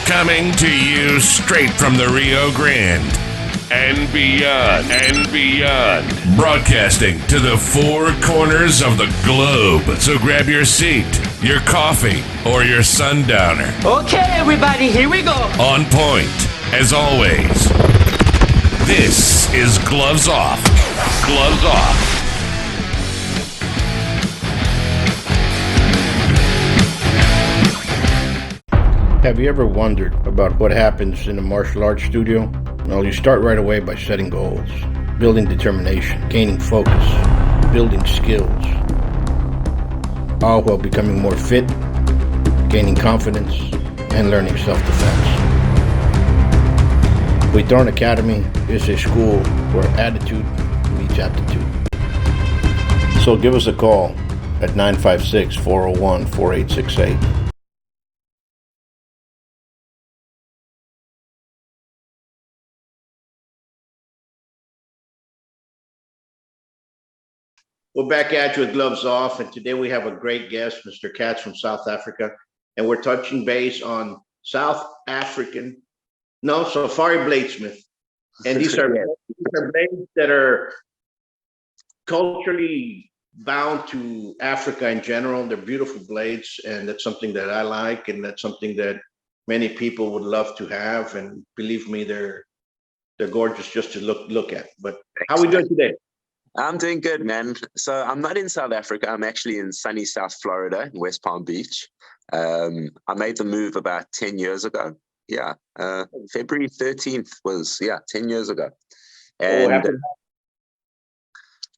Coming to you straight from the Rio Grande and beyond, broadcasting to the four corners of the globe. So grab your seat, your coffee, or your sundowner. Okay, everybody, here we go. On point, as always. This is Gloves Off. Gloves Off. Have you ever wondered about what happens in a martial arts studio? Well, you start right away by setting goals, building determination, gaining focus, building skills, all while becoming more fit, gaining confidence, and learning self-defense. Huitorn Academy is a school where attitude meets aptitude. So give us a call at 956-401-4868. We're back at you with Gloves Off, and today we have a great guest, Mr. Katz from South Africa, and we're touching base on Safari Bladesmith. And these are blades that are culturally bound to Africa in general. They're beautiful blades, and that's something that I like, and that's something that many people would love to have. And believe me, they're gorgeous just to look at. But how are we doing today? I'm doing good, man. So I'm not in South Africa. I'm actually in sunny South Florida, in West Palm Beach. I made the move about 10 years ago. Yeah. February 13th was, 10 years ago. And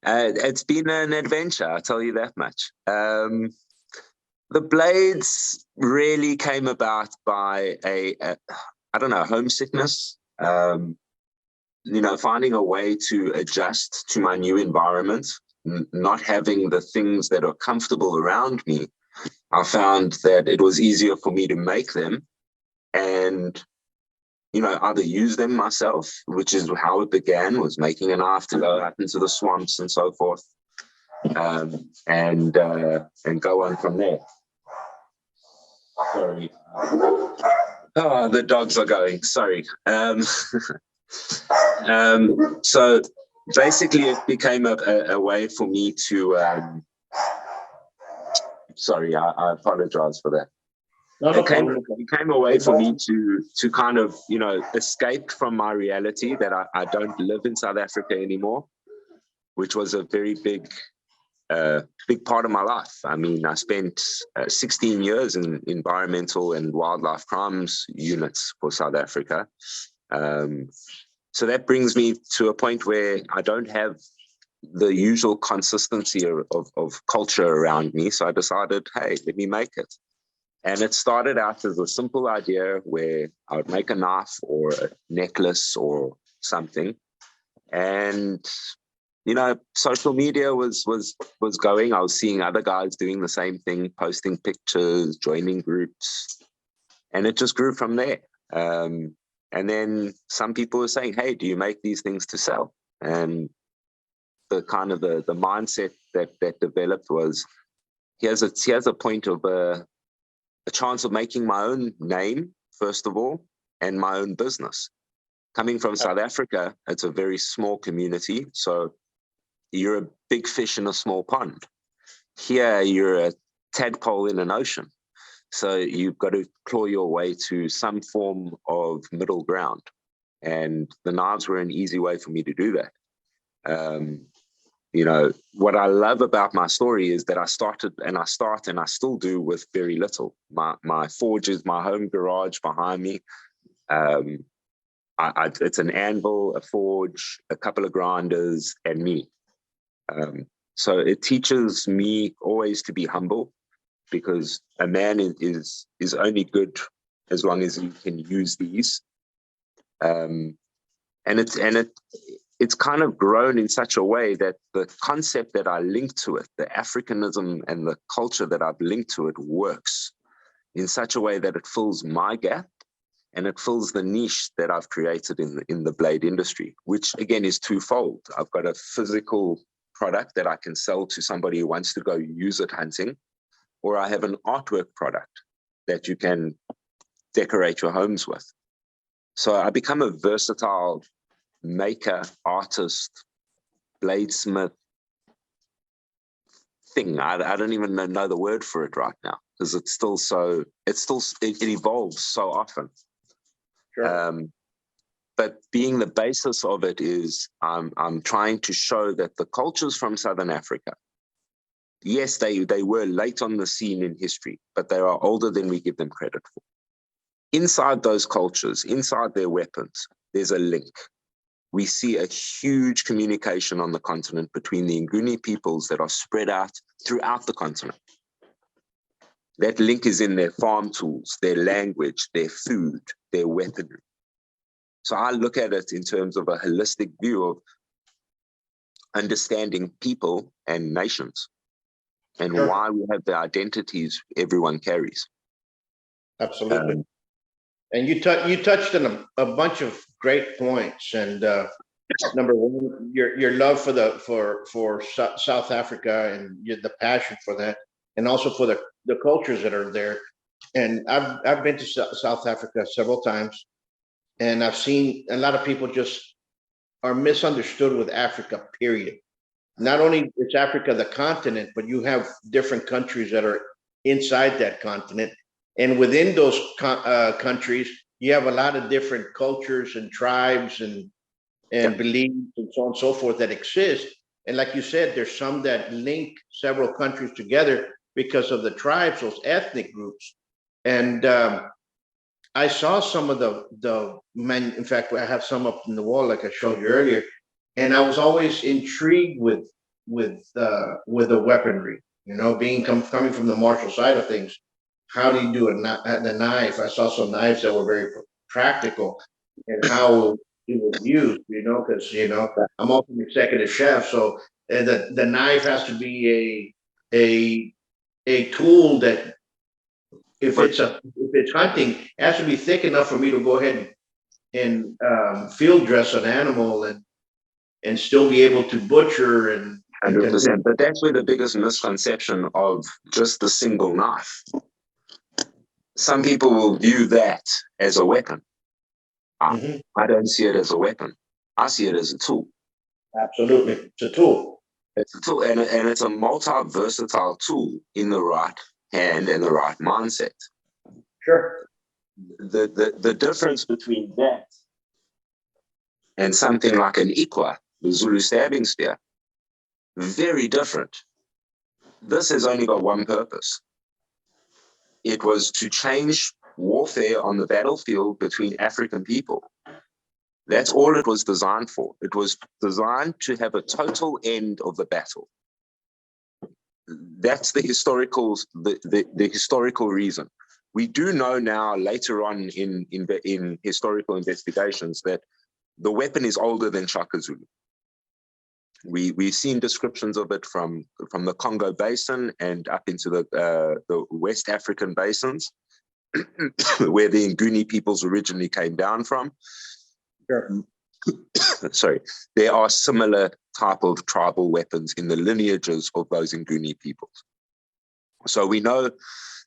it's been an adventure, I'll tell you that much. The blades really came about by homesickness. Finding a way to adjust to my new environment, not having the things that are comfortable around me. I found that it was easier for me to make them and, either use them myself, which is how it began, was making a knife to go out into the swamps and so forth, and go on from there. Sorry. Oh, the dogs are going, sorry. So basically it became a way for me to, I apologize for that. It became a way for me to kind of, escape from my reality that I don't live in South Africa anymore, which was a very big part of my life. I mean, I spent 16 years in environmental and wildlife crimes units for South Africa. So that brings me to a point where I don't have the usual consistency of culture around me. So I decided, hey, let me make it. And it started out as a simple idea where I would make a knife or a necklace or something. And, social media was going. I was seeing other guys doing the same thing, posting pictures, joining groups. And it just grew from there. And then some people were saying, hey, do you make these things to sell? And the kind of the mindset that developed was, here's a point of a chance of making my own name, first of all, and my own business. Coming from South Africa, it's a very small community. So you're a big fish in a small pond. Here, you're a tadpole in an ocean. So you've got to claw your way to some form of middle ground. And the knives were an easy way for me to do that. What I love about my story is that I started and I still do with very little. My forge is my home garage behind me. It's an anvil, a forge, a couple of grinders, and me. So it teaches me always to be humble, because a man is only good as long as he can use these. And it's kind of grown in such a way that the concept that I link to it, the Africanism and the culture that I've linked to it, works in such a way that it fills my gap and it fills the niche that I've created in the blade industry, which again is twofold. I've got a physical product that I can sell to somebody who wants to go use it hunting, or I have an artwork product that you can decorate your homes with. So I become a versatile maker, artist, bladesmith thing. I don't even know the word for it right now, because it evolves so often. Sure. But being the basis of it is I'm trying to show that the cultures from Southern Africa, yes, they were late on the scene in history, but they are older than we give them credit for. Inside those cultures, inside their weapons, there's a link. We see a huge communication on the continent between the Nguni peoples that are spread out throughout the continent. That link is in their farm tools, their language, their food, their weaponry. So I look at it in terms of a holistic view of understanding people and nations and Sure. why we have the identities everyone carries. Absolutely. And you touched on a bunch of great points. And number one, your love for South Africa and the passion for that, and also for the cultures that are there. And I've been to South Africa several times, and I've seen a lot of people just are misunderstood with Africa, period. Not only is Africa the continent, but you have different countries that are inside that continent. And within those countries, you have a lot of different cultures and tribes and beliefs and so on and so forth that exist. And like you said, there's some that link several countries together because of the tribes, those ethnic groups. And I saw some of the men. In fact, I have some up in the wall, like I showed you earlier. And I was always intrigued with the weaponry. You know, coming from the martial side of things. How do you do the knife? I saw some knives that were very practical, and how it was used. You know, because I'm also an executive chef, so the knife has to be a tool that if it's hunting, it has to be thick enough for me to go ahead and field dress an animal and still be able to butcher and 100%. But that's where the biggest misconception of just the single knife. Some people will view that as a weapon. I don't see it as a weapon. I see it as a tool. Absolutely. It's a tool. It's a tool, and it's a multi-versatile tool in the right hand and the right mindset. Sure. The difference between that and something like an ikwa, the Zulu stabbing spear, very different. This has only got one purpose. It was to change warfare on the battlefield between African people. That's all it was designed for. It was designed to have a total end of the battle. That's the historical reason. We do know now later on in historical investigations that the weapon is older than Shaka Zulu. We've seen descriptions of it from the Congo Basin and up into the West African basins, where the Nguni peoples originally came down from. Sure. Sorry, there are similar type of tribal weapons in the lineages of those Nguni peoples. So we know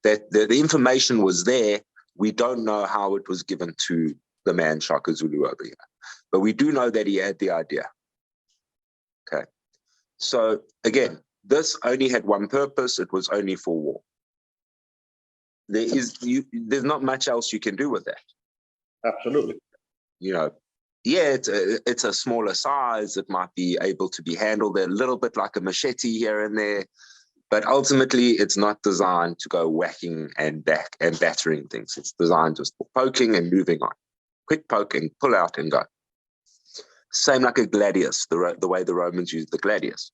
that the information was there. We don't know how it was given to the man Shaka Zulu over here, but we do know that he had the idea. Okay, so again, this only had one purpose. It was only for war. There's not much else you can do with that. Absolutely. Yeah, it's a smaller size. It might be able to be handled a little bit like a machete here and there, but ultimately it's not designed to go whacking and battering things. It's designed just for poking and moving on. Quick poking, pull out and go. Same like a gladius, the way the Romans used the gladius.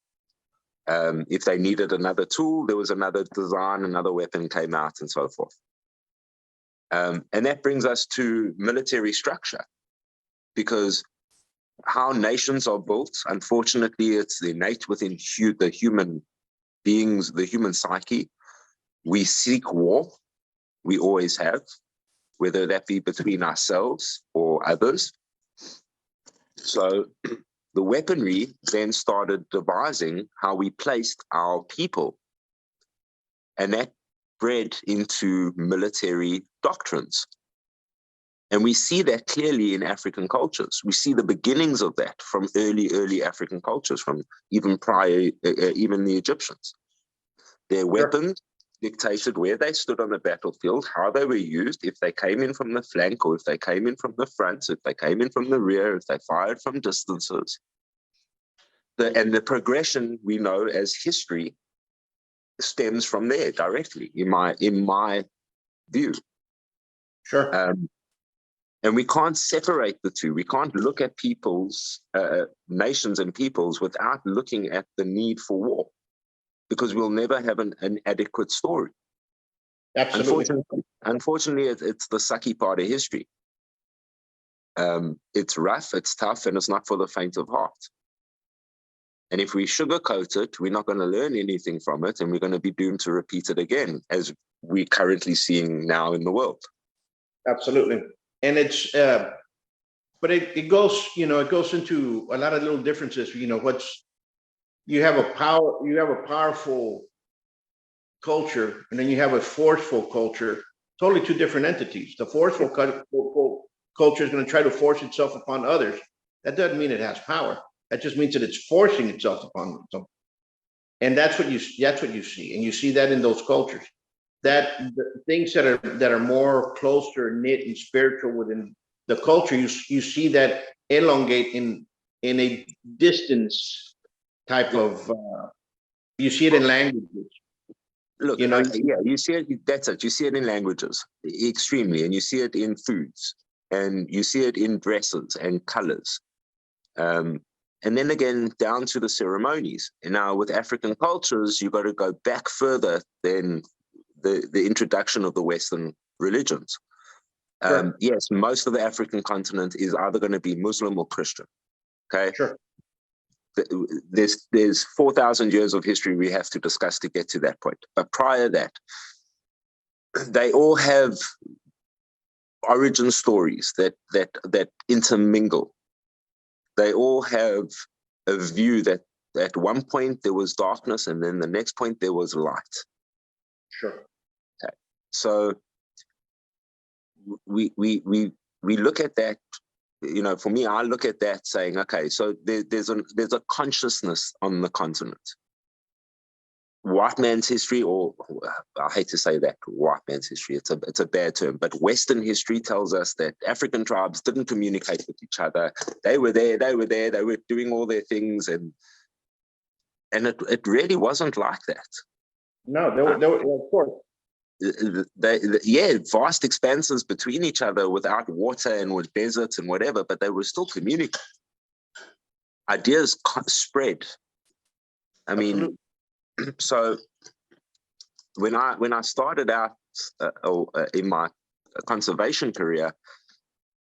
If they needed another tool, there was another design, another weapon came out, and so forth. And that brings us to military structure, because how nations are built, unfortunately, it's innate within the human beings, the human psyche. We seek war. We always have, whether that be between ourselves or others. So the weaponry then started devising how we placed our people. And that bred into military doctrines. And we see that clearly in African cultures. We see the beginnings of that from early African cultures, from even prior, even the Egyptians. Their weapons dictated where they stood on the battlefield, how they were used, if they came in from the flank or if they came in from the front, if they came in from the rear, if they fired from distances. And the progression we know as history stems from there directly, in my view. Sure. And we can't separate the two. We can't look at people's, nations and peoples without looking at the need for war, because we'll never have an adequate story. Absolutely. Unfortunately, it's the sucky part of history. It's rough, it's tough, and it's not for the faint of heart. And if we sugarcoat it, we're not going to learn anything from it, and we're going to be doomed to repeat it again, as we're currently seeing now in the world. Absolutely. And it's, but it goes, it goes into a lot of little differences. You have a powerful culture, and then you have a forceful culture, totally two different entities. The forceful culture is going to try to force itself upon others. That doesn't mean it has power. That just means that it's forcing itself upon them. And that's what you see. And you see that in those cultures. That the things that are more closer knit and spiritual within the culture, you see that elongate in a distance type of. You see it in languages. Look, you see it. That's it. You see it in languages extremely, and you see it in foods, and you see it in dresses and colors, and then again down to the ceremonies. And now with African cultures, you've got to go back further than the introduction of the Western religions. Sure. Yes, most of the African continent is either going to be Muslim or Christian. Okay. Sure. There's 4,000 years of history we have to discuss to get to that point. But prior to that, they all have origin stories that intermingle. They all have a view that at one point there was darkness, and then the next point there was light. Sure. Okay. So we look at that. For me, I look at that saying, okay, so there's a consciousness on the continent. White man's history, or I hate to say that, white man's history, it's a bad term, but Western history tells us that African tribes didn't communicate with each other. They were doing all their things, and it really wasn't like that. No, they were of course. Vast expanses between each other without water and with deserts and whatever, but they were still communicating. Ideas spread. I mean, so when I started out in my conservation career,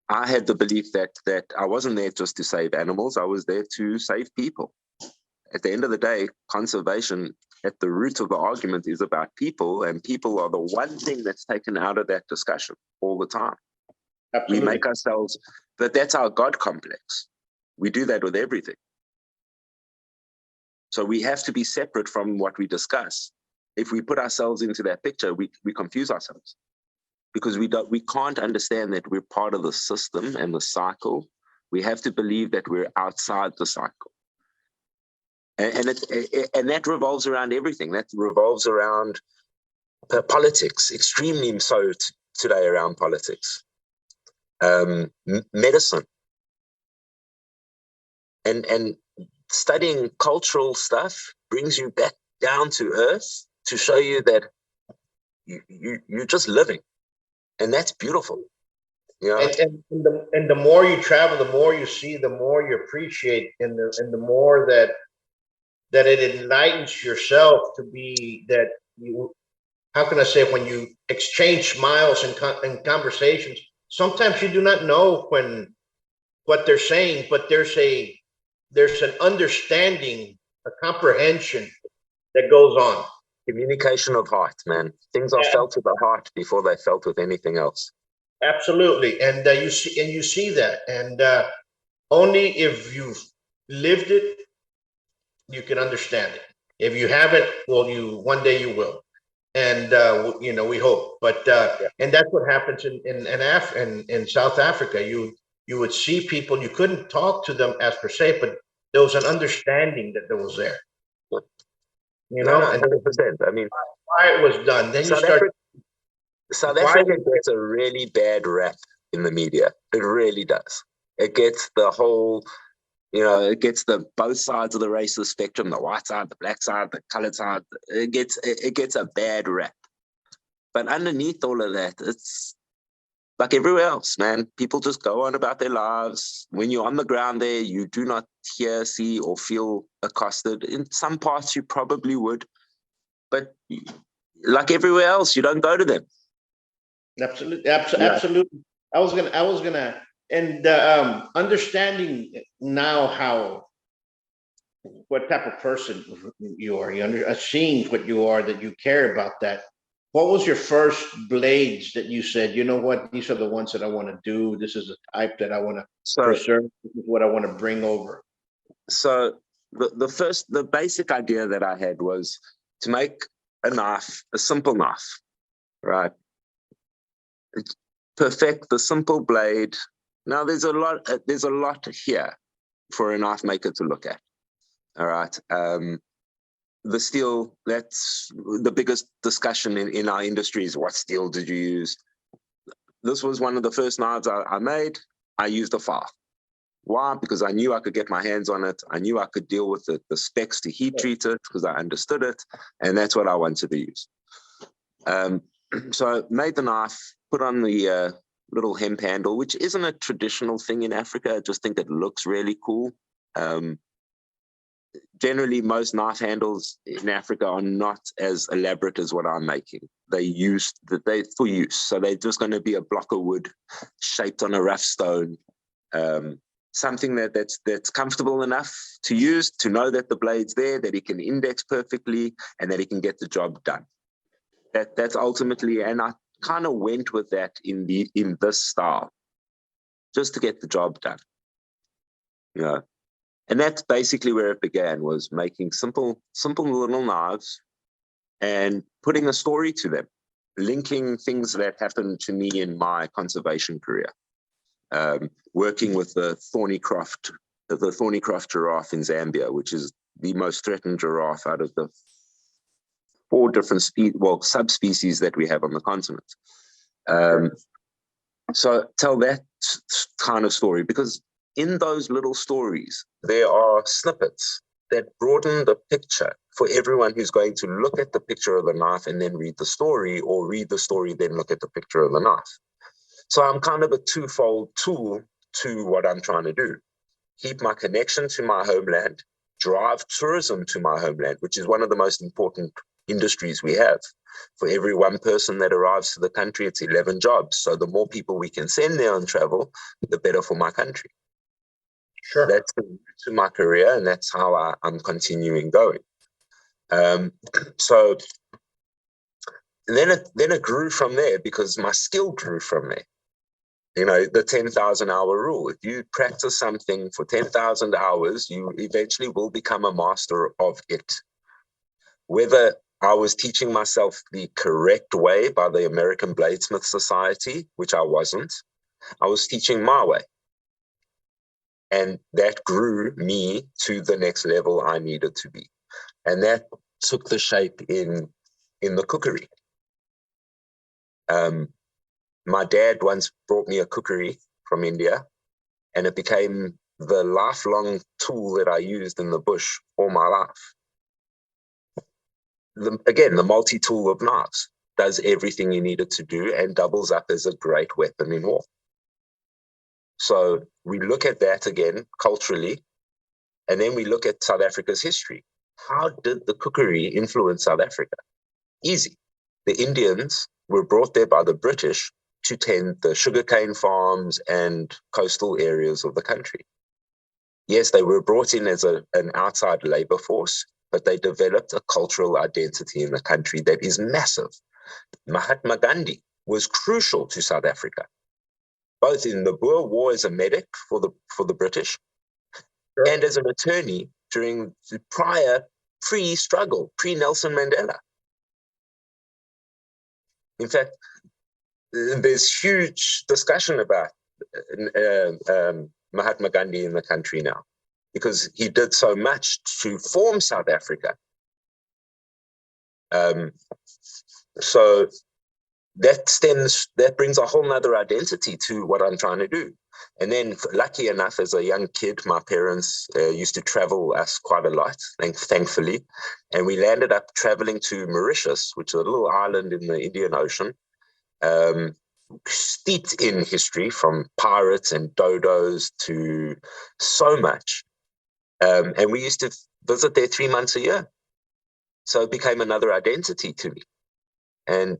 I had the belief that I wasn't there just to save animals. I was there to save people. At the end of the day, conservation at the root of the argument is about people, and people are the one thing that's taken out of that discussion all the time. Absolutely. We make ourselves, but that's our God complex. We do that with everything. So we have to be separate from what we discuss. If we put ourselves into that picture, we confuse ourselves, because we can't understand that we're part of the system and the cycle. We have to believe that we're outside the cycle. And that revolves around everything. That revolves around politics, extremely so today around politics, medicine, and studying cultural stuff brings you back down to earth to show you that you're just living, and that's beautiful. And the more you travel, the more you see, the more you appreciate, and the more that it enlightens yourself to be that you, how can I say, when you exchange smiles and conversations, sometimes you do not know what they're saying, but there's an understanding, a comprehension that goes on. Communication of heart, man. Things are felt with the heart before they're felt with anything else. Absolutely. And you see that, and only if you've lived it, you can understand it. If you haven't, well, one day you will. and we hope. But and that's what happens in South Africa. You would see people, you couldn't talk to them as per se, but there was an understanding that was there. No, 100%. I mean, why it was done. Then you start. South Africa gets a really bad rap in the media. It really does. It gets the whole, it gets the both sides of the racist spectrum, the white side, the black side, the colored side. It gets a bad rap. But underneath all of that, it's like everywhere else, man. People just go on about their lives. When you're on the ground there, you do not hear, see, or feel accosted. In some parts, you probably would. But like everywhere else, you don't go to them. Absolutely. I was gonna, and understanding now what type of person you are, seeing what you are, that you care about that. What was your first blades that you said, you know what, these are the ones that I want to do. This is the type that I want to preserve. This is what I want to bring over. So the basic idea that I had was to make a knife, a simple knife, right? Perfect the simple blade. Now there's a lot here for a knife maker to look at. All right. The steel, that's the biggest discussion in our industry, is what steel did you use? This was one of the first knives I made. I used a file. Why? Because I knew I could get my hands on it. I knew I could deal with the specs to heat treat it because I understood it. And that's what I wanted to use. So I made the knife, put on the little hemp handle, which isn't a traditional thing in Africa. I just think it looks really cool. Generally, most knife handles in Africa are not as elaborate as what I'm making. They for use. So they're just going to be a block of wood shaped on a rough stone. Something that's comfortable enough to use, to know that the blade's there, that it can index perfectly, and that it can get the job done. That's ultimately, and I kind of went with that in this style, just to get the job done. And that's basically where it began, was making simple little knives and putting a story to them, linking things that happened to me in my conservation career. Working with the Thornycroft giraffe in Zambia, which is the most threatened giraffe out of the 4 different subspecies that we have on the continent. So tell that kind of story, because in those little stories, there are snippets that broaden the picture for everyone who's going to look at the picture of the knife and then read the story, or read the story, then look at the picture of the knife. So I'm kind of a twofold tool to what I'm trying to do. Keep my connection to my homeland, drive tourism to my homeland, which is one of the most important industries we have. For every one person that arrives to the country, it's 11 jobs. So the more people we can send there on travel, the better for my country. Sure. That's to my career, and that's how I'm continuing going. So then it grew from there, because my skill grew from there. The 10,000 hour rule. If you practice something for 10,000 hours, you eventually will become a master of it. Whether I was teaching myself the correct way by the American Bladesmith Society, which I wasn't, I was teaching my way. And that grew me to the next level I needed to be. And that took the shape in the cookery. My dad once brought me a cookery from India, and it became the lifelong tool that I used in the bush all my life. The multi-tool of knives does everything you need it to do and doubles up as a great weapon in war. So we look at that again culturally, and then we look at South Africa's history. How did the cookery influence South Africa? Easy. The Indians were brought there by the British to tend the sugarcane farms and coastal areas of the country. Yes, they were brought in as an outside labor force, but they developed a cultural identity in the country that is massive. Mahatma Gandhi was crucial to South Africa, both in the Boer War as a medic for the British, sure, and as an attorney during the pre-struggle, pre-Nelson Mandela. In fact, there's huge discussion about Mahatma Gandhi in the country now, because he did so much to form South Africa. So that brings a whole nother identity to what I'm trying to do. And then, lucky enough, as a young kid, my parents used to travel us quite a lot, thankfully. And we landed up traveling to Mauritius, which is a little island in the Indian Ocean, steeped in history, from pirates and dodos to so much. And we used to visit there 3 months a year. So it became another identity to me. And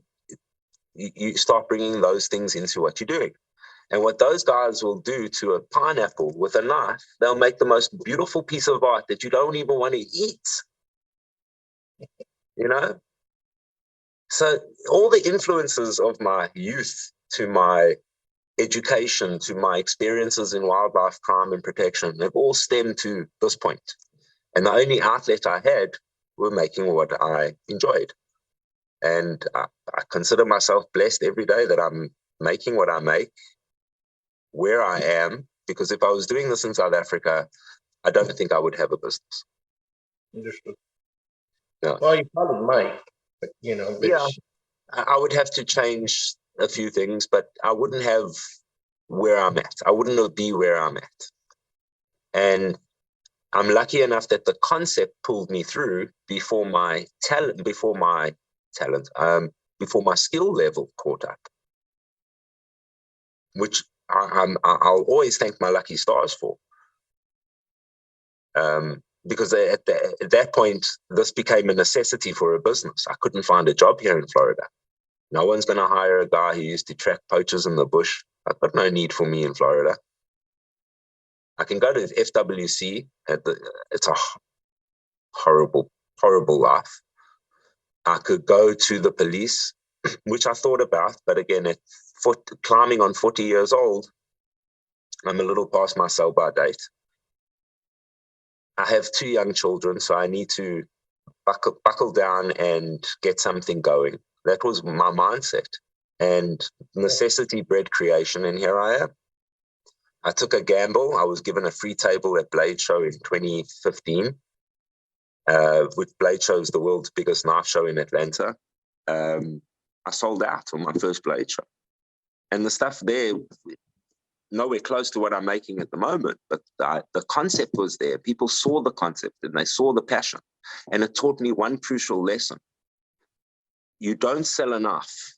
you start bringing those things into what you're doing. And what those guys will do to a pineapple with a knife, they'll make the most beautiful piece of art that you don't even want to eat. You know? So all the influences of my youth to my education, to my experiences in wildlife crime and protection, have all stemmed to this point. And the only outlet I had were making what I enjoyed. And I consider myself blessed every day that I'm making what I make, where I am, because if I was doing this in South Africa, I don't think I would have a business. Understood. Yeah. Well, you probably might, but yeah, I would have to change a few things, but I wouldn't have where I'm at. I wouldn't be where I'm at. And I'm lucky enough that the concept pulled me through before my skill level caught up, which I'll always thank my lucky stars for. Because at that point, this became a necessity for a business. I couldn't find a job here in Florida. No one's going to hire a guy who used to track poachers in the bush. I've got no need for me in Florida. I can go to FWC. It's a horrible, horrible life. I could go to the police, which I thought about, but again, climbing on 40 years old, I'm a little past my sell-by date. I have 2 young children, so I need to buckle down and get something going. That was my mindset. And necessity bred creation, and here I am. I took a gamble. I was given a free table at Blade Show in 2015. With Blade Show is the world's biggest knife show in Atlanta. I sold out on my first Blade Show. And the stuff there, nowhere close to what I'm making at the moment, but the concept was there. People saw the concept and they saw the passion. And it taught me one crucial lesson. You don't sell a knife.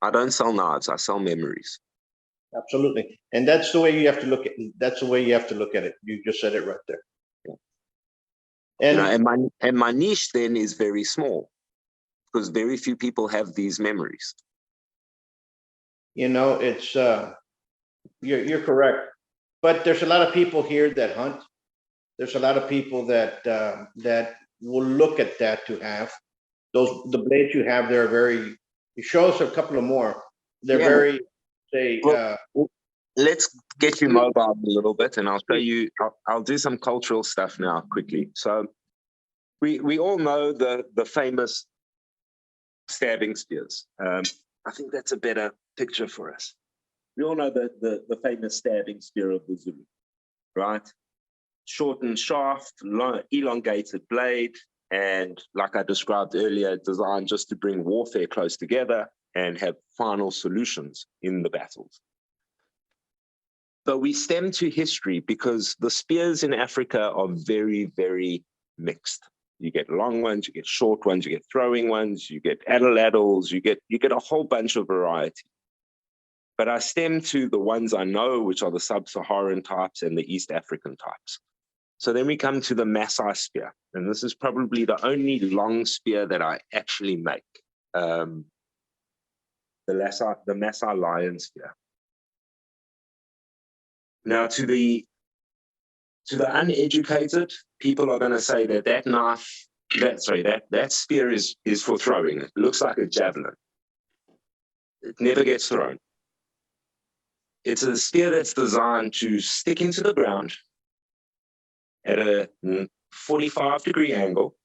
I don't sell knives, I sell memories. Absolutely. And that's the way you have to look at it. That's the way you have to look at it. You just said it right there. Yeah. And my niche then is very small, because very few people have these memories. It's you're correct. But there's a lot of people here that hunt. There's a lot of people that will look at that to have. The blades you have, they're very, show us a couple of more. They're very, let's get you mobile a little bit, and I'll show you, I'll do some cultural stuff now quickly. So we all know the famous stabbing spears. I think that's a better picture for us. We all know the famous stabbing spear of the Zulu, right? Shortened shaft, elongated blade, and like I described earlier, designed just to bring warfare close together and have final solutions in the battles. But we stem to history because the spears in Africa are very, very mixed. You get long ones, you get short ones, you get throwing ones, you get addle-addles, you get a whole bunch of variety. But I stem to the ones I know, which are the sub-Saharan types and the East African types. So then we come to the Maasai spear, and this is probably the only long spear that I actually make. The Maasai lion spear. Now, to the uneducated, people are going to say that knife, that spear is for throwing. It looks like a javelin. It never gets thrown. It's a spear that's designed to stick into the ground at a 45-degree angle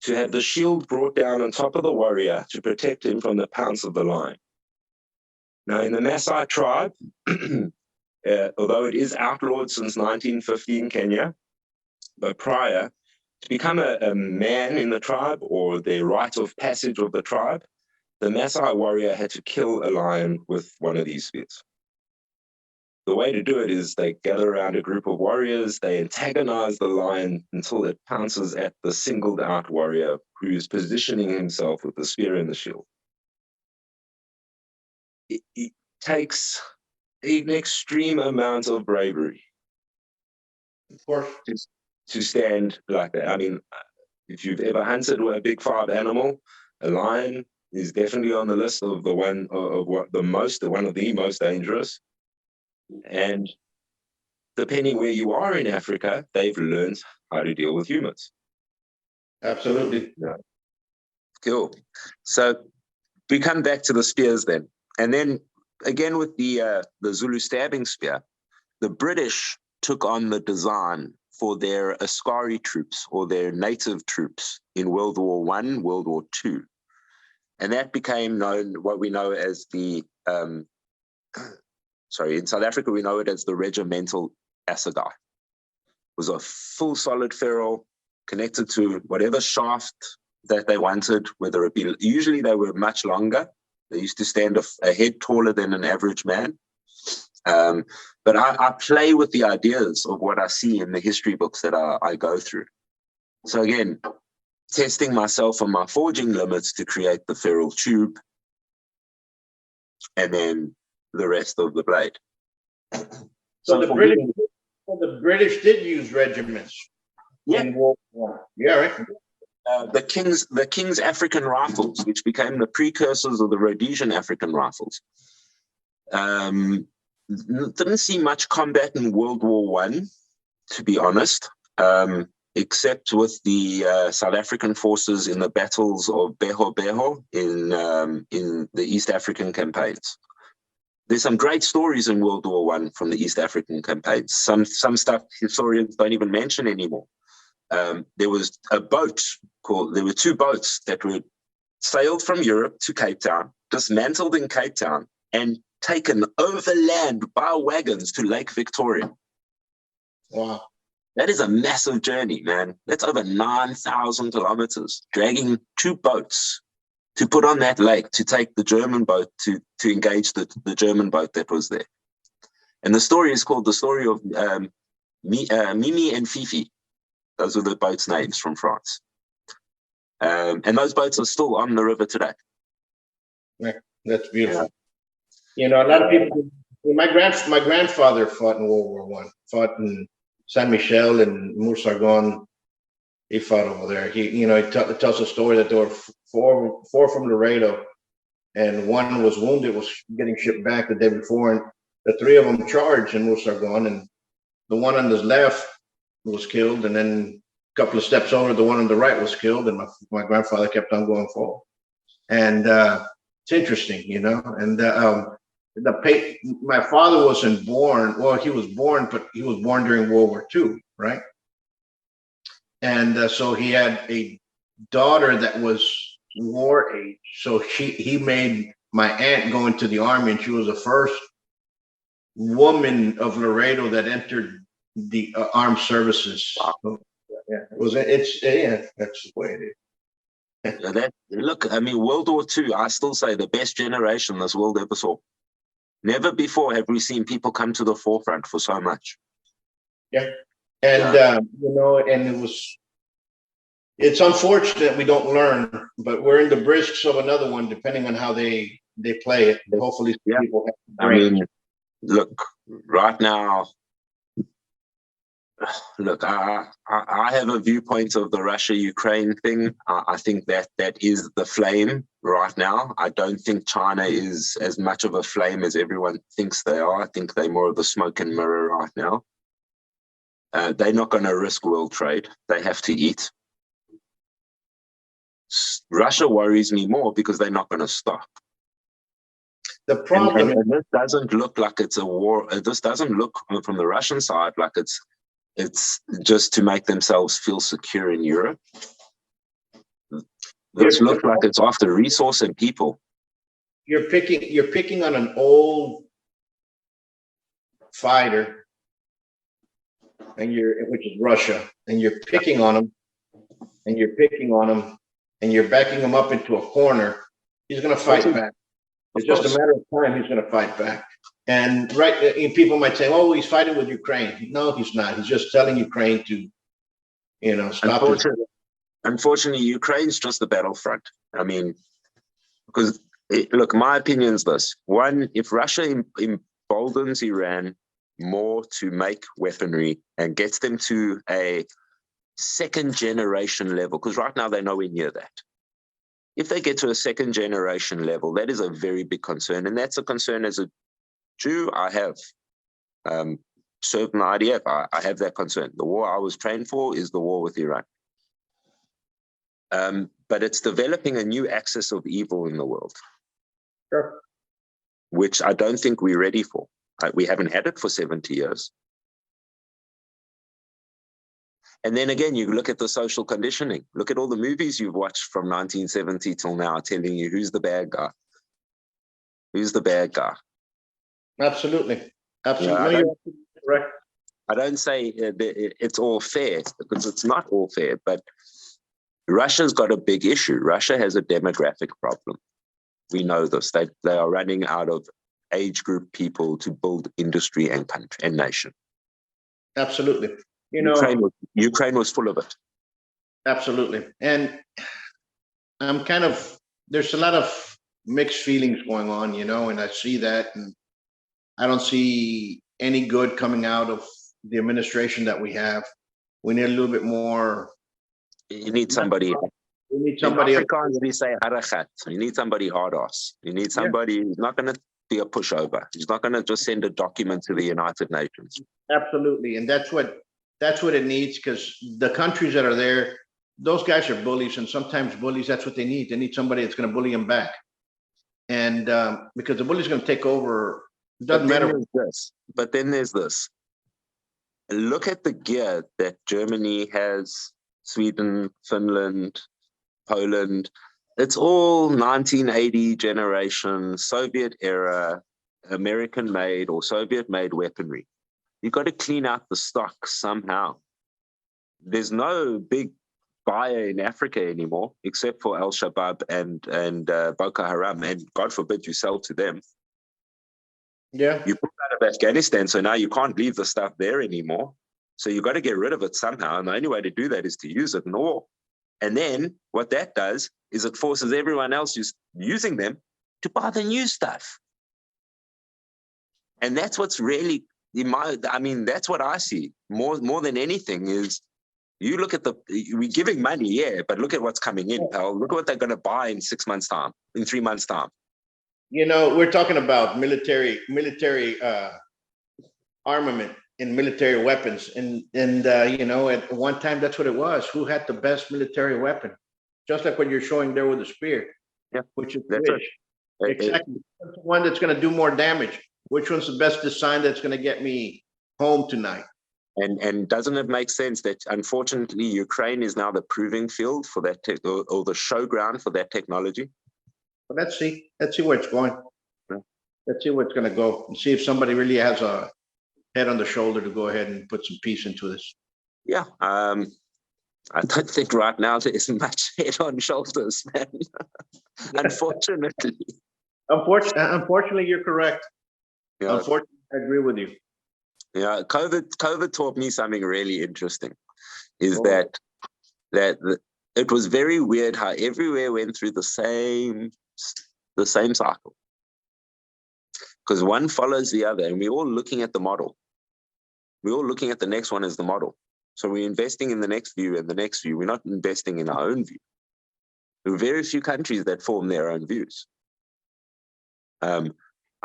to have the shield brought down on top of the warrior to protect him from the pounce of the lion. Now, in the Maasai tribe, although it is outlawed since 1950 in Kenya, but prior, to become a man in the tribe or the rite of passage of the tribe, the Maasai warrior had to kill a lion with one of these spears. The way to do it is they gather around a group of warriors, they antagonize the lion until it pounces at the singled out warrior who is positioning himself with the spear and the shield. It takes an extreme amount of bravery, Of course. to stand like that. I mean, if you've ever hunted with a big five animal, a lion is definitely on the list of one of the most dangerous. And depending where you are in Africa, they've learned how to deal with humans. Absolutely. Yeah. Cool. So we come back to the spears then. And then again with the Zulu stabbing spear, the British took on the design for their Askari troops or their native troops in World War I, World War II. And that became known, what we know as the, in South Africa, we know it as the regimental assegai. It was a full solid ferrule connected to whatever shaft that they wanted, whether it be, usually they were much longer. They used to stand a head taller than an average man. But I play with the ideas of what I see in the history books that I go through. So again, testing myself on my forging limits to create the ferrule tube and then the rest of the blade. So the British did use regiments in World War. Yeah, right. The King's African rifles, which became the precursors of the Rhodesian African rifles. Didn't see much combat in World War I, to be honest, except with the South African forces in the battles of Beho Beho in the East African campaigns. There's some great stories in World War I from the East African campaigns. Some stuff historians don't even mention anymore. There was a boat there were two boats that were sailed from Europe to Cape Town, dismantled in Cape Town, and taken overland by wagons to Lake Victoria. Wow. That is a massive journey, man. That's over 9,000 kilometers, dragging two boats to put on that lake to take the German boat to engage the German boat that was there. And the story is called the story of Mimi and Fifi. Those were the boats' names from France. And those boats are still on the river today. Yeah, that's beautiful. You know, a lot of people. My grandfather fought in World War I. Fought in Saint Michel and Moussargon. He fought over there. He tells a story that there were four from Laredo, and one was wounded, was getting shipped back the day before, and the three of them charged in Moussargon, and the one on the left was killed, and then a couple of steps over, the one on the right was killed, and my grandfather kept on going forward. And it's interesting, you know. And my father wasn't born. Well, he was born, but he was born during World War II, right? And so he had a daughter that was war age. So he made my aunt go into the army, and she was the first woman of Laredo that entered the armed services. So, that's the way it is. Look, I mean, World War II, I still say the best generation this world ever saw. Never before have we seen people come to the forefront for so much. Yeah. And, and it's unfortunate we don't learn, but we're in the brisks of another one, depending on how they play it. Hopefully people have I mean, look, right now, I have a viewpoint of the Russia-Ukraine thing. I think that is the flame right now. I don't think China is as much of a flame as everyone thinks they are. I think they're more of a smoke and mirror right now. They're not going to risk world trade. They have to eat. Russia worries me more because they're not going to stop. The problem, and this doesn't look like it's a war. This doesn't look from the Russian side like it's just to make themselves feel secure in Europe. This looks like it's after resource and people. You're picking on an old fighter, which is Russia, and you're picking on him, and you're backing him up into a corner. He's going to fight back. It's just a matter of time. He's going to fight back. And people might say, "Oh, he's fighting with Ukraine." No, he's not. He's just telling Ukraine to, stop. Unfortunately, Ukraine's just the battlefront. I mean, because look, my opinion is this: one, if Russia emboldens Iran more to make weaponry and gets them to a second generation level, because right now they're nowhere near that. If they get to a second generation level, that is a very big concern. And that's a concern as a Jew. I have served in the IDF. I have that concern. The war I was trained for is the war with Iran. But it's developing a new axis of evil in the world, Sure. which I don't think we're ready for. We haven't had it for 70 years. And then again, you look at the social conditioning. Look at all the movies you've watched from 1970 till now telling you who's the bad guy. Who's the bad guy? Absolutely. Yeah, You're correct. I don't say it's all fair, because it's not all fair, but Russia's got a big issue. Russia has a demographic problem. We know this. They are running out of age group people to build industry and country and nation. Absolutely. Ukraine was full of it. Absolutely. And there's a lot of mixed feelings going on, and I see that, and I don't see any good coming out of the administration that we have. We need a little bit more. You need somebody. We need somebody. In Afrikaans, we say harachat. You need somebody hard ass. You need somebody who's not going to be a pushover. He's not going to just send a document to the United Nations. Absolutely. And that's what it needs, because the countries that are there, those guys are bullies, and sometimes bullies, that's what they need. They need somebody that's going to bully them back. And because the bully's going to take over, it doesn't matter. But then there's this. Look at the gear that Germany has, Sweden, Finland, Poland. It's all 1980 generation, Soviet era, American made or Soviet made weaponry. You've got to clean out the stock somehow. There's no big buyer in Africa anymore, except for Al-Shabaab and Boko Haram, and God forbid you sell to them. Yeah. You pulled out of Afghanistan, so now you can't leave the stuff there anymore. So you've got to get rid of it somehow, and the only way to do that is to use it in war. And then what that does is it forces everyone else who's using them to buy the new stuff. And that's what's really, that's what I see more than anything is, you look at we're giving money, yeah, but look at what's coming in, pal. Look at what they're going to buy in 6 months' time, in 3 months' time. We're talking about military armament and military weapons. And at one time, that's what it was. Who had the best military weapon? Just like what you're showing there with the spear, which is which? Exactly. That's the one that's going to do more damage. Which one's the best design that's going to get me home tonight? And doesn't it make sense that unfortunately Ukraine is now the proving field for that or the showground for that technology? Well, let's see where it's going. Yeah. Let's see where it's going to go, and see if somebody really has a head on the shoulder to go ahead and put some peace into this. Yeah. I don't think right now there is much head on shoulders, man. Unfortunately. Unfortunately, you're correct. Yeah. Unfortunately, I agree with you. Yeah, COVID taught me something really interesting, is that it was very weird how everywhere went through the same cycle. Because one follows the other, and we're all looking at the model. We're all looking at the next one as the model. So we're investing in the next view and the next view. We're not investing in our own view. There are very few countries that form their own views.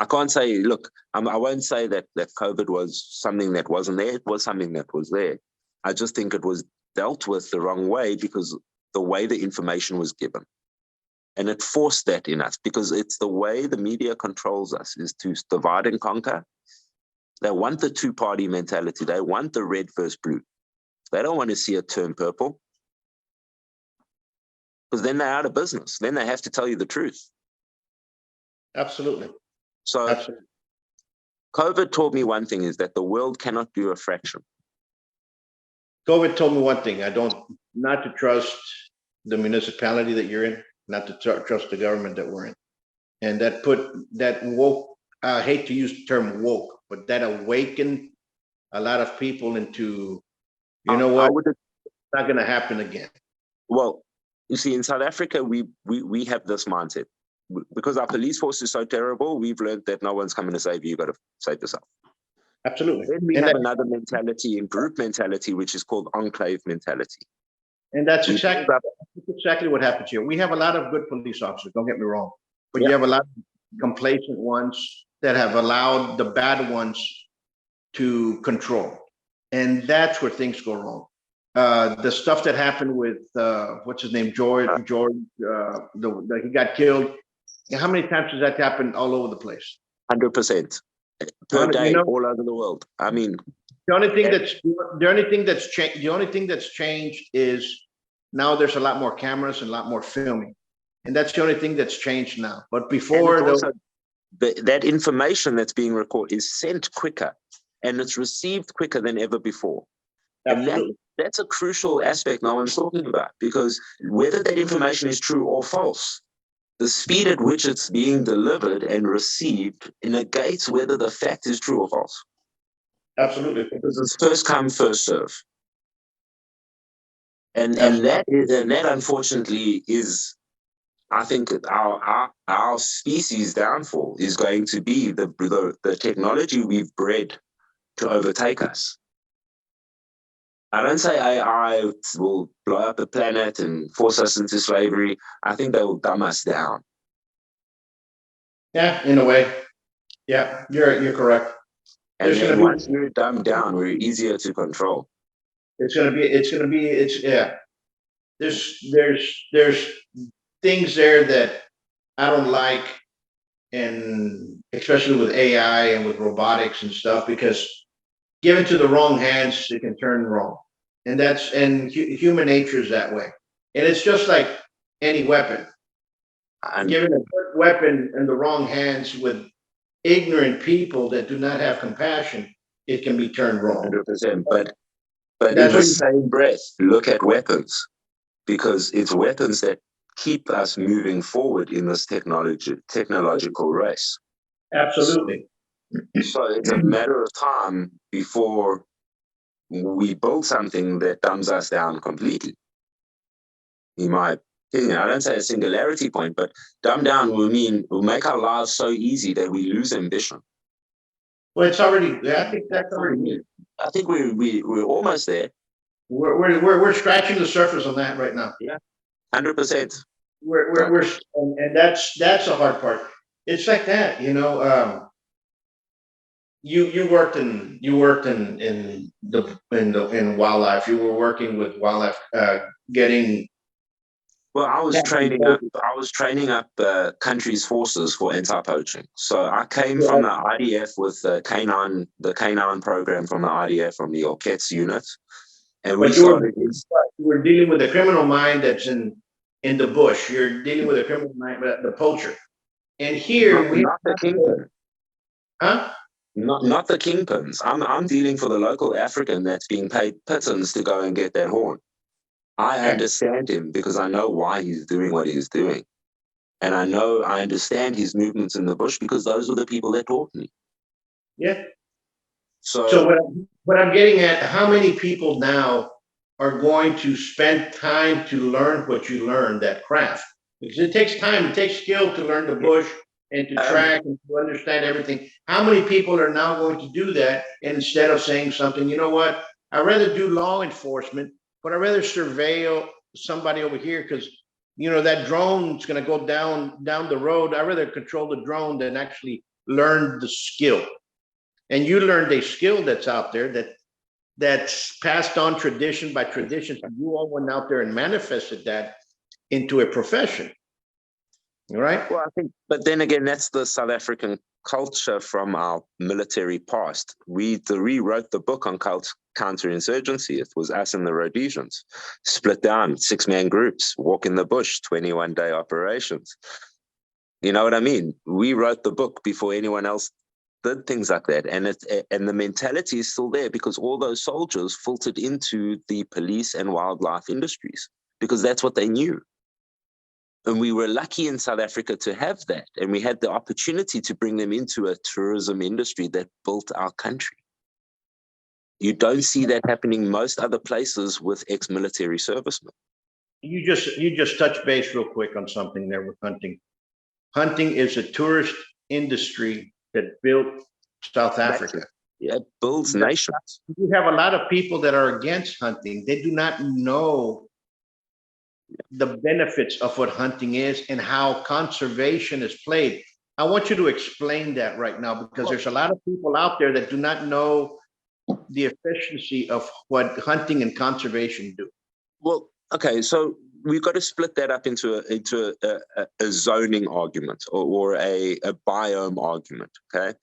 I can't say, look, I won't say that COVID was something that wasn't there. It was something that was there. I just think it was dealt with the wrong way because the way the information was given. And it forced that in us because it's the way the media controls us, is to divide and conquer. They want the two-party mentality. They want the red versus blue. They don't want to see it turn purple. because then they're out of business. Then they have to tell you the truth. Absolutely. So Absolutely. COVID taught me one thing, is that the world cannot do a fraction. COVID told me one thing: not to trust the municipality that you're in, not to trust the government that we're in, and that woke. I hate to use the term woke, but that awakened a lot of people into, you know what, it's not going to happen again. Well, you see, in South Africa, we have this mindset. Because our police force is so terrible, we've learned that no one's coming to save you. You've got to save yourself. Absolutely. Then we have another mentality, and group mentality, which is called enclave mentality. And that's exactly what happens here. We have a lot of good police officers, don't get me wrong, but you have a lot of complacent ones that have allowed the bad ones to control. And that's where things go wrong. The stuff that happened with, what's his name, George, he got killed. How many times has that happened all over the place? 100% per day, all over the world. I mean, the only thing that's changed is now there's a lot more cameras and a lot more filming, and that's the only thing that's changed now. But before, that information that's being recorded is sent quicker, and it's received quicker than ever before. Absolutely. And that's a crucial aspect no one's talking about, because whether that information is true or false, the speed at which it's being delivered and received negates whether the fact is true or false. Absolutely. Because it's first come, first serve. And that unfortunately is, I think, our species' downfall is going to be the technology we've bred to overtake us. I don't say AI will blow up the planet and force us into slavery. I think they will dumb us down. Yeah, in a way. Yeah, you're correct. And then once we're dumbed down, we're easier to control. There's things there that I don't like, and especially with AI and with robotics and stuff, because given to the wrong hands, it can turn wrong. And human nature is that way. And it's just like any weapon. Given a good weapon in the wrong hands with ignorant people that do not have compassion, it can be turned wrong. 100%. But in the same breath, look at weapons, because it's weapons that keep us moving forward in this technological race. Absolutely. So it's a matter of time before we build something that dumbs us down completely. In my opinion, I don't say a singularity point, but dumb down will make our lives so easy that we lose ambition. Well, I think that's already. I think we're almost there. We're scratching the surface on that right now. Yeah, 100%. And that's the hard part. It's like that, you know. You worked in wildlife. You were working with wildlife, getting. Well, I was training up country's forces for anti-poaching. So I came from the IDF with the canine program from the IDF, from the Orkets unit, and you were dealing with a criminal mind that's in the bush. You're dealing with a criminal mind, the poacher, and here not the kingpin. Huh? Not the kingpins. I'm dealing for the local African that's being paid pittance to go and get that horn. I understand him because I know why he's doing what he's doing. And I understand his movements in the bush because those are the people that taught me. Yeah. So what I'm getting at, how many people now are going to spend time to learn what you learned, that craft? Because it takes time, it takes skill to learn the bush and to track and to understand everything. How many people are now going to do that? And instead of saying something, you know what, I'd rather do law enforcement, but I'd rather surveil somebody over here because, you know, that drone's going to go down the road. I'd rather control the drone than actually learn the skill. And you learned a skill that's out there that's passed on tradition by tradition. You all went out there and manifested that into a profession. Right? Well, I think, but then again, that's the South African culture from our military past. We rewrote the book on counterinsurgency. It was us and the Rhodesians, split down, 6-man groups, walk in the bush, 21-day operations. You know what I mean? We wrote the book before anyone else did things like that. And the mentality is still there because all those soldiers filtered into the police and wildlife industries because that's what they knew. And we were lucky in South Africa to have that. And we had the opportunity to bring them into a tourism industry that built our country. You don't see that happening most other places with ex-military servicemen. You just touched base real quick on something there with hunting. Hunting is a tourist industry that built South Africa. Yeah, it builds nations. You have a lot of people that are against hunting. They do not know the benefits of what hunting is and how conservation is played. I want you to explain that right now because there's a lot of people out there that do not know the efficiency of what hunting and conservation do. Well, okay, so we've got to split that up into a zoning argument or a biome argument, okay?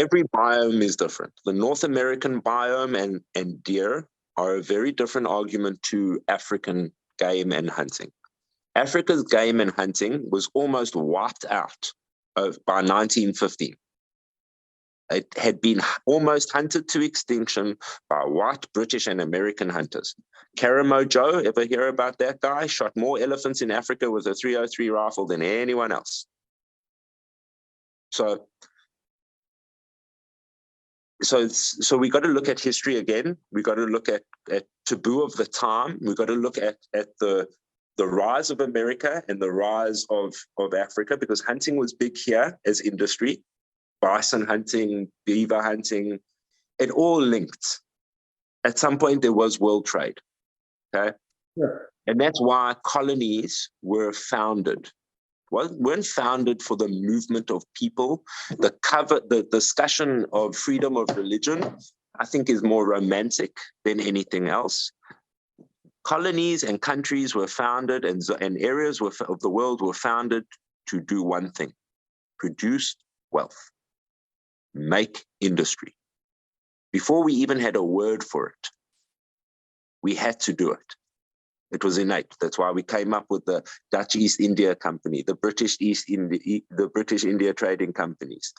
Every biome is different. The North American biome and deer are a very different argument to African game and hunting. Africa's game and hunting was almost wiped out by 1915. It had been almost hunted to extinction by white, British, and American hunters. Karamojo, ever hear about that guy? Shot more elephants in Africa with a 303 rifle than anyone else. So we got to look at history again. We got to look at taboo of the time. We got to look at the rise of America and the rise of Africa, because hunting was big here as industry. Bison hunting, beaver hunting, it all linked. At some point, there was world trade. Okay, sure. And that's why colonies were founded. Weren't founded for the movement of people. The discussion of freedom of religion, I think, is more romantic than anything else. Colonies and countries were founded, and areas of the world were founded to do one thing: produce wealth, make industry. Before we even had a word for it, we had to do it. It was innate. That's why we came up with the Dutch East India Company, the British India Trading Companies.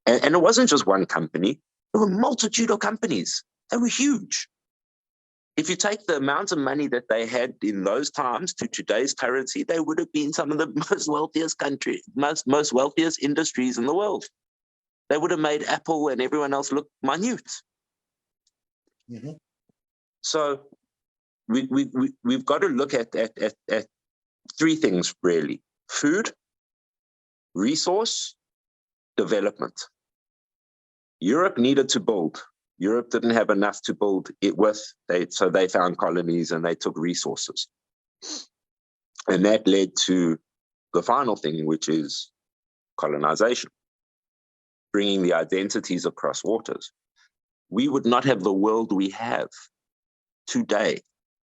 And it wasn't just one company. There were a multitude of companies. They were huge. If you take the amount of money that they had in those times to today's currency, they would have been some of the most wealthiest countries, most wealthiest industries in the world. They would have made Apple and everyone else look minute. Mm-hmm. So we've got to look at three things, really: food, resource, development. Europe needed to build. Europe didn't have enough to build it with, so they found colonies and they took resources. And that led to the final thing, which is colonization, bringing the identities across waters. We would not have the world we have today.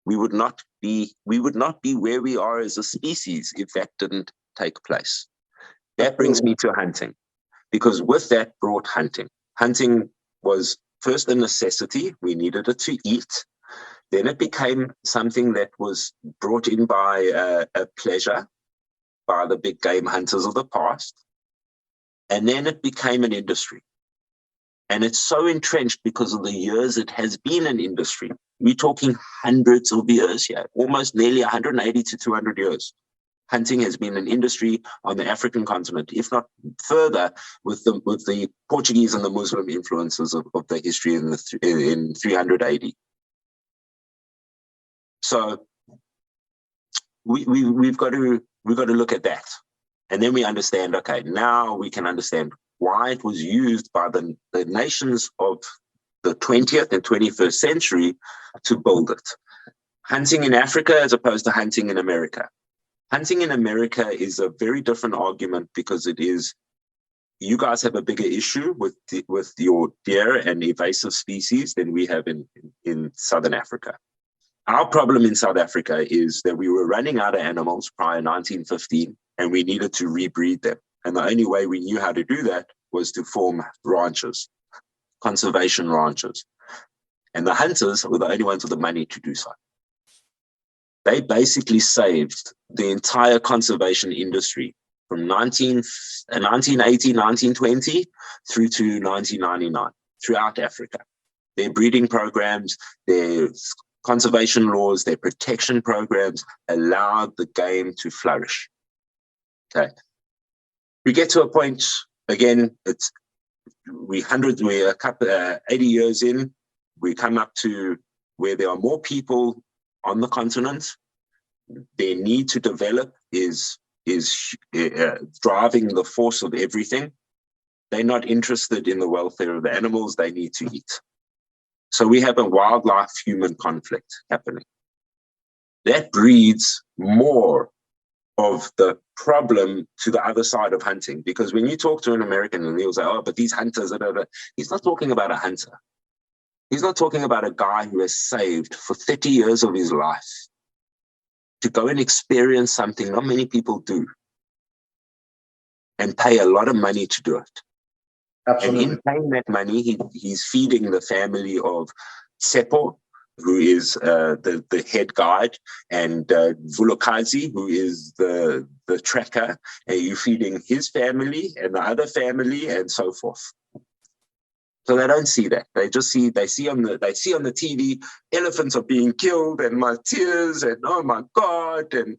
We would not be where we are as a species if that didn't take place. That brings me to hunting, because with that brought hunting. Hunting was first a necessity. We needed it to eat. Then it became something that was brought in by a pleasure by the big game hunters of the past. And then it became an industry. And it's so entrenched because of the years it has been an industry. We're talking hundreds of years here, almost nearly 180 to 200 years. Hunting has been an industry on the African continent, if not further, with the Portuguese and the Muslim influences of the history in 300 AD. So we've got to look at that. And then we understand, okay, now we can understand why it was used by the nations of the 20th and 21st century to build it. Hunting in Africa as opposed to hunting in America. Hunting in America is a very different argument because it is, you guys have a bigger issue with your deer and invasive species than we have in Southern Africa. Our problem in South Africa is that we were running out of animals prior to 1915. and we needed to rebreed them. And the only way we knew how to do that was to form ranches, conservation ranches. And the hunters were the only ones with the money to do so. They basically saved the entire conservation industry from 1980, 1920 through to 1999 throughout Africa. Their breeding programs, their conservation laws, their protection programs allowed the game to flourish. Okay. We get to a point, again, we're 80 years in, we come up to where there are more people on the continent. Their need to develop is driving the force of everything. They're not interested in the welfare of the animals, they need to eat. So we have a wildlife-human conflict happening. That breeds more of the problem to the other side of hunting. Because when you talk to an American and he'll say, oh, but these hunters, he's not talking about a hunter. He's not talking about a guy who has saved for 30 years of his life to go and experience something not many people do and pay a lot of money to do it. Absolutely. And in paying that money, he's feeding the family of Seppo, who is the head guide, and Vulukazi, who is the tracker, and you're feeding his family and the other family and so forth. So they don't see that. They see on the TV elephants are being killed and my tears and oh my God, and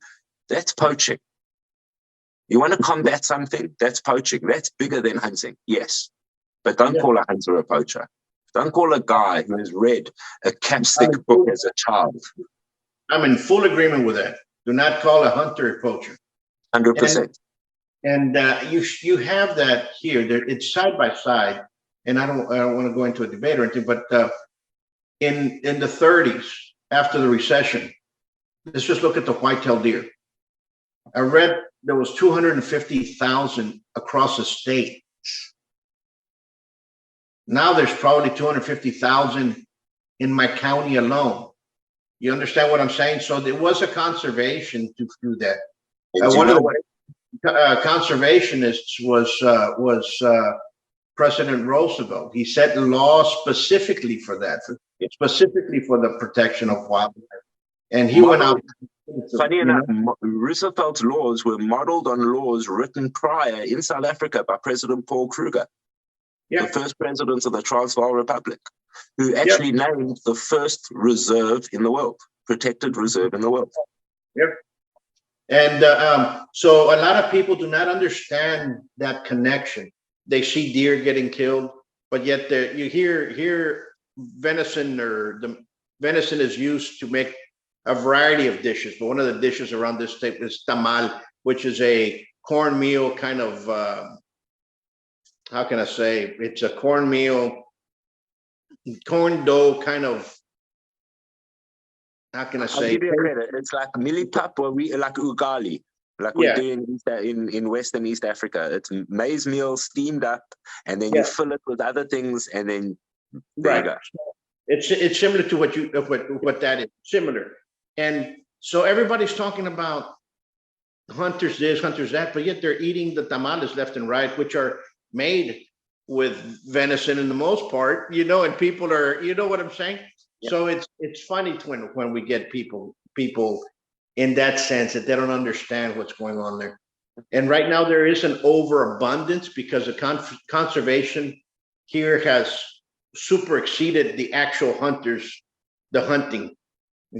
that's poaching. You want to combat something? That's poaching. That's bigger than hunting. Yes. But don't call a hunter a poacher. Don't call a guy who has read a capstick book as a child. I'm in full agreement with that. Do not call a hunter a poacher. 100%. And you have that here. It's side by side. And I don't want to go into a debate or anything, but in the 30s, after the recession, let's just look at the white-tailed deer. I read there was 250,000 across the state. Now there's probably 250,000 in my county alone. You understand what I'm saying? So there was a conservation to do that. One of the conservationists was President Roosevelt. He set laws specifically for that, specifically for the protection of wildlife. And he went out. Funny enough, Roosevelt's laws were modeled on laws written prior in South Africa by President Paul Kruger, the first president of the Transvaal Republic, who actually named the first reserve in the world, protected reserve in the world. Yep. And so a lot of people do not understand that connection. They see deer getting killed, but yet you hear venison, or the venison is used to make a variety of dishes. But one of the dishes around this state is tamal, which is a cornmeal kind of, how can I say? It's a cornmeal, corn dough kind of, how can I say? I'll give you credit. It's like milipap, or like ugali. Like we do in Western East Africa. It's maize meal steamed up, and then you fill it with other things, and then there you go. It's similar to what that is, similar. And so everybody's talking about hunters this, hunters that, but yet they're eating the tamales left and right, which are made with venison in the most part, and people are, you know what I'm saying? Yeah. So it's funny when we get people in that sense that they don't understand what's going on there. And right now there is an overabundance because the conservation here has super exceeded the actual hunters, the hunting.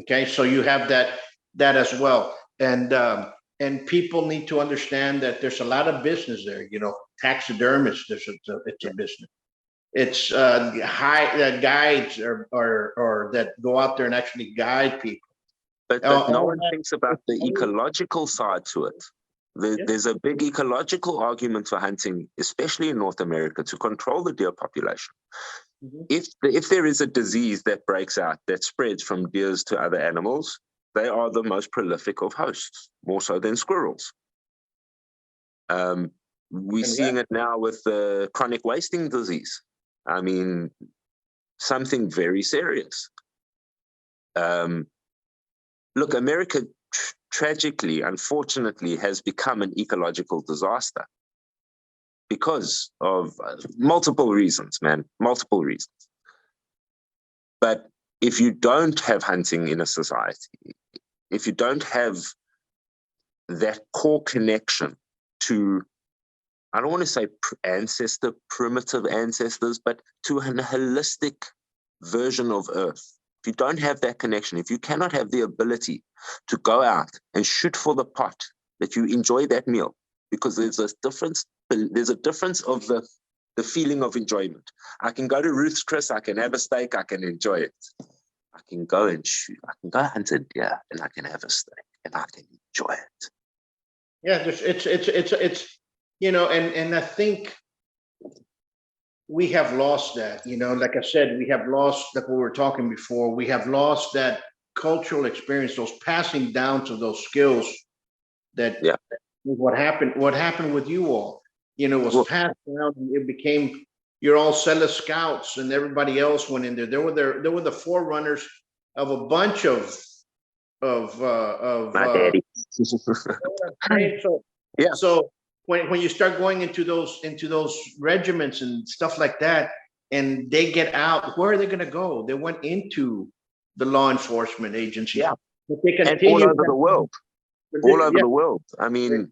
Okay, so you have that as well. And people need to understand that there's a lot of business there, taxidermists, it's a business. It's guides or that go out there and actually guide people. But no one thinks about the ecological side to it. There's a big ecological argument for hunting, especially in North America, to control the deer population. Mm-hmm. If there is a disease that breaks out, that spreads from deers to other animals, they are the most prolific of hosts, more so than squirrels. We're seeing it now with the chronic wasting disease. I mean, something very serious. Look, America tragically, unfortunately, has become an ecological disaster because of multiple reasons, man, multiple reasons. But if you don't have hunting in a society, if you don't have that core connection to, I don't want to say primitive ancestors, but to a holistic version of Earth. If you don't have that connection, if you cannot have the ability to go out and shoot for the pot, that you enjoy that meal, because there's a difference of the feeling of enjoyment. I can go to Ruth's Chris, I can have a steak, I can enjoy it. I can go and shoot, I can go hunt a deer, and I can have a steak, and I can enjoy it. Yeah, it's and I think we have lost that, like I said, we have lost, like we were talking before, we have lost that cultural experience, those passing down to those skills that what happened with you all, was passed down, and it became, you're all Sella scouts and everybody else went in there. They were the forerunners of a bunch of my daddy. So when you start going into those regiments and stuff like that, and they get out, where are they going to go? They went into the law enforcement agency. Yeah, but they and all over the world. All over the world. I mean,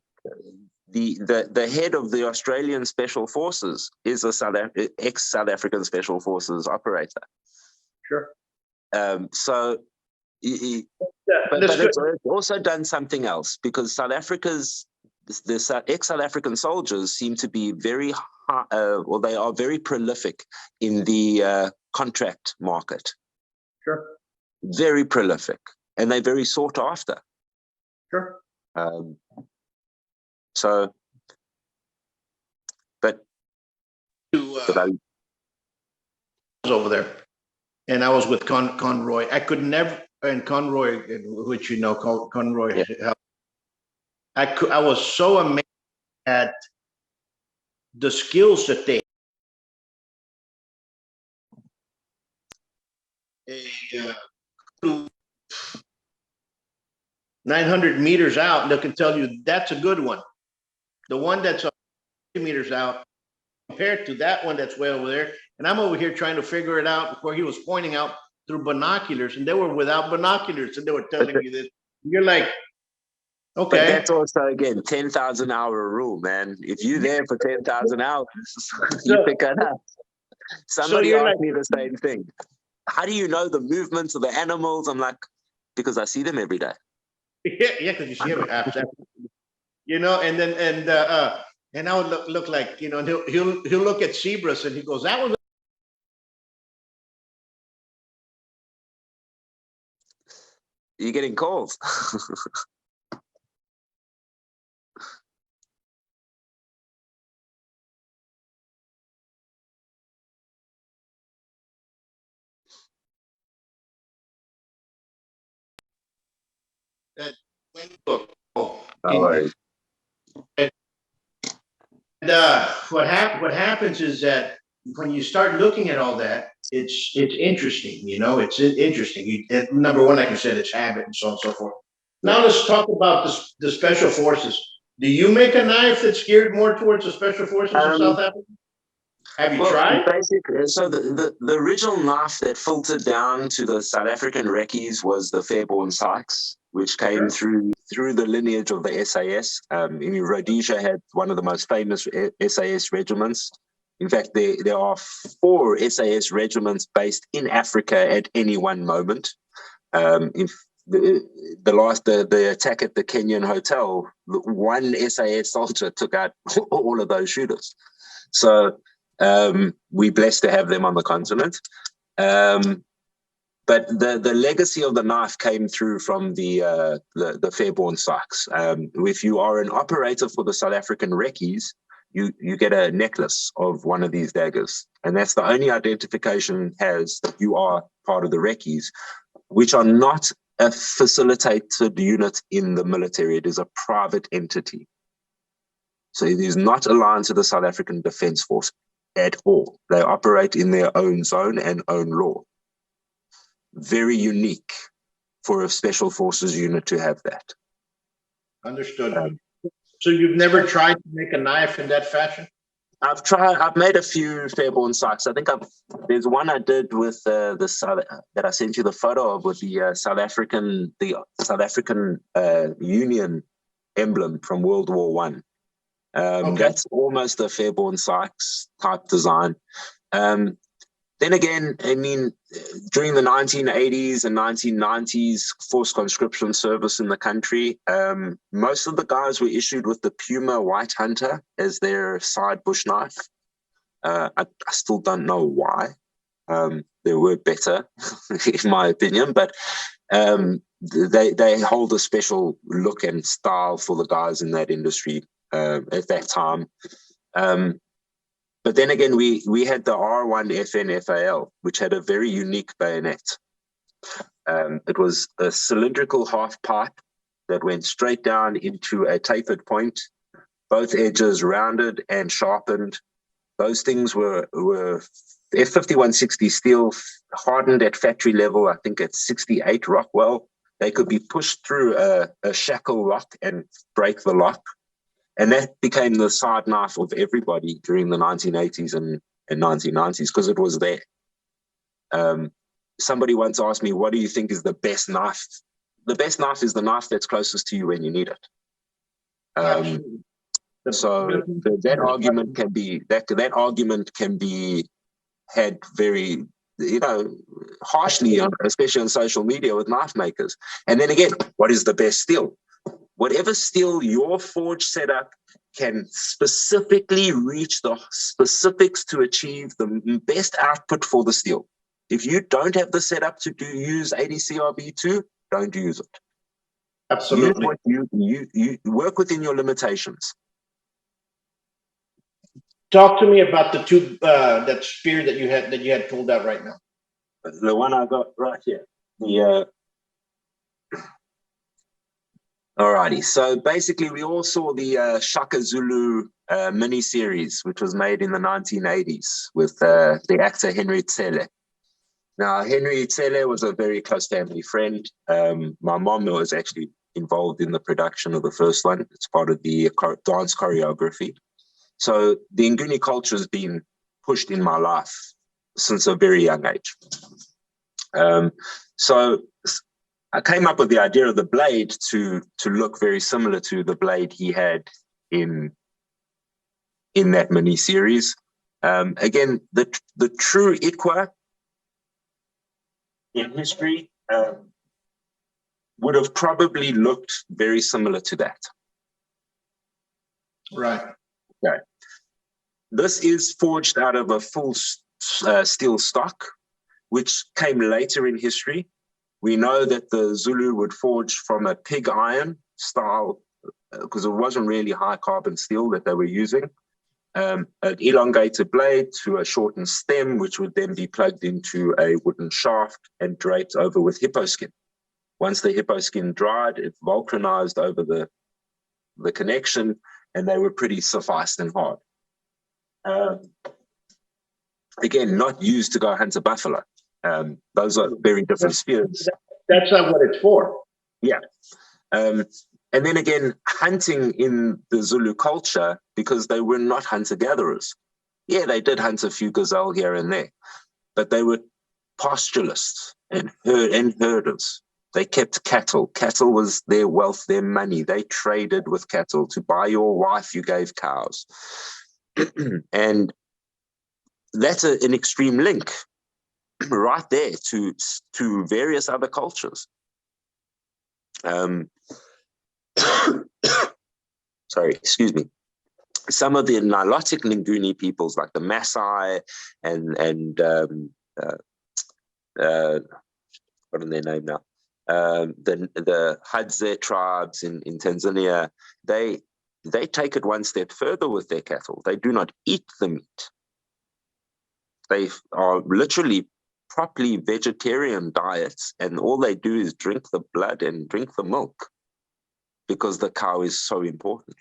the head of the Australian Special Forces is a ex-South African Special Forces operator. Sure. So. But it's also done something else, because South Africa's the ex-South African soldiers seem to be very they are very prolific in the contract market. Sure. Very prolific, and they're very sought after. Sure. But I was over there, and I was with Conroy. I could never. And Conroy, which Conroy, yeah. I was so amazed at the skills that they. 900 meters out, they can tell you that's a good one. The one that's 50 meters out compared to that one that's way over there, and I'm over here trying to figure it out before he was pointing out through binoculars, and they were without binoculars, and they were telling you this. You're like, okay. But that's also, again, 10,000 hour rule, man. If you're there for 10,000 hours, you pick it up. Somebody asked me the same thing. How do you know the movements of the animals? I'm like, because I see them every day. Yeah, because you see them. And then and I would look like, and he'll look at zebras, and he goes, that was. You're getting calls. What happens is that when you start looking at all that, it's interesting. It's interesting. Number one, like you said, it's habit and so on and so forth. Now let's talk about the special forces. Do you make a knife that's geared more towards the special forces of South Africa? Have you tried? Basically, so the original knife that filtered down to the South African recce's was the Fairborn Sykes, which came through the lineage of the SAS. Rhodesia had one of the most famous SAS regiments. In fact, there are 4 SAS regiments based in Africa at any one moment. The attack at the Kenyan hotel, one SAS soldier took out all of those shooters. So we're blessed to have them on the continent. But the legacy of the knife came through from the Fairborn Sykes. If you are an operator for the South African recce's, you get a necklace of one of these daggers. And that's the only identification has that you are part of the recce's, which are not a facilitated unit in the military. It is a private entity. So it is not aligned to the South African Defence Force at all. They operate in their own zone and own law. Very unique for a special forces unit to have that. Understood. So you've never tried to make a knife in that fashion? I've made a few Fairborn socks. I think there's one I did with that I sent you the photo of with the South African Union emblem from World War One. Okay. That's almost a Fairborn Sykes type design. Then again, I mean, during the 1980s and 1990s forced conscription service in the country, most of the guys were issued with the Puma White Hunter as their side bush knife. I still don't know why. There were better, in my opinion, but they hold a special look and style for the guys in that industry at that time. But then again, we had the R1 FN FAL, which had a very unique bayonet. It was a cylindrical half pipe that went straight down into a tapered point, both edges rounded and sharpened. Those things were F5160 steel, hardened at factory level, I think at 68 Rockwell. They could be pushed through a shackle lock and break the lock. And that became the side knife of everybody during the 1980s and 1990s because it was there. Somebody once asked me, what do you think is the best knife? The best knife is the knife that's closest to you when you need it. So that argument can be had very, harshly, especially on social media with knife makers. And then again, what is the best steel? Whatever steel your forge setup can specifically reach the specifics to achieve the best output for the steel. If you don't have the setup to use 80 CRB2, don't use it. Absolutely. You work within your limitations. Talk to me about the tube, that spear that you had pulled out right now. The one I got right here. Alrighty, so basically we all saw the Shaka Zulu mini-series, which was made in the 1980s with the actor Henry Tsele. Now, Henry Tsele was a very close family friend. My mom was actually involved in the production of the first one. It's part of the dance choreography. So the Nguni culture has been pushed in my life since a very young age. So I came up with the idea of the blade to look very similar to the blade he had in that mini series. Again, the true Ikwa in history would have probably looked very similar to that. Right. Okay. This is forged out of a full steel stock, which came later in history. We know that the Zulu would forge from a pig iron style because it wasn't really high carbon steel that they were using. An elongated blade to a shortened stem, which would then be plugged into a wooden shaft and draped over with hippo skin. Once the hippo skin dried, it vulcanized over the connection, and they were pretty sufficed and hard. Again, not used to go hunt a buffalo. Those are very different spears. That's not what it's for. Yeah. And then again, hunting in the Zulu culture, because they were not hunter-gatherers. Yeah, they did hunt a few gazelle here and there, but they were pastoralists and herders. They kept cattle. Cattle was their wealth, their money. They traded with cattle. To buy your wife, you gave cows. And that's an extreme link right there to various other cultures. Sorry, excuse me. Some of the Nilotic Nguni peoples, like the Maasai and what are their name now? The Hadza tribes in Tanzania, they take it one step further with their cattle. They do not eat the meat. They are literally properly vegetarian diets, and all they do is drink the blood and drink the milk because the cow is so important.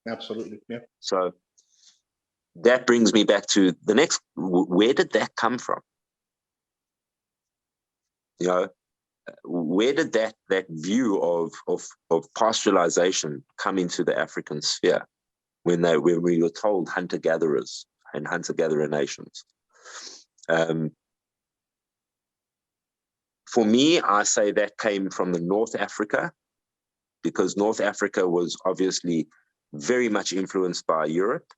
Absolutely, yeah. So that brings me back to the next, where did that come from? You know, where did that view of pastoralization come into the African sphere when we were told hunter-gatherers and hunter-gatherer nations? For me, I say that came from the North Africa, because North Africa was obviously very much influenced by Europe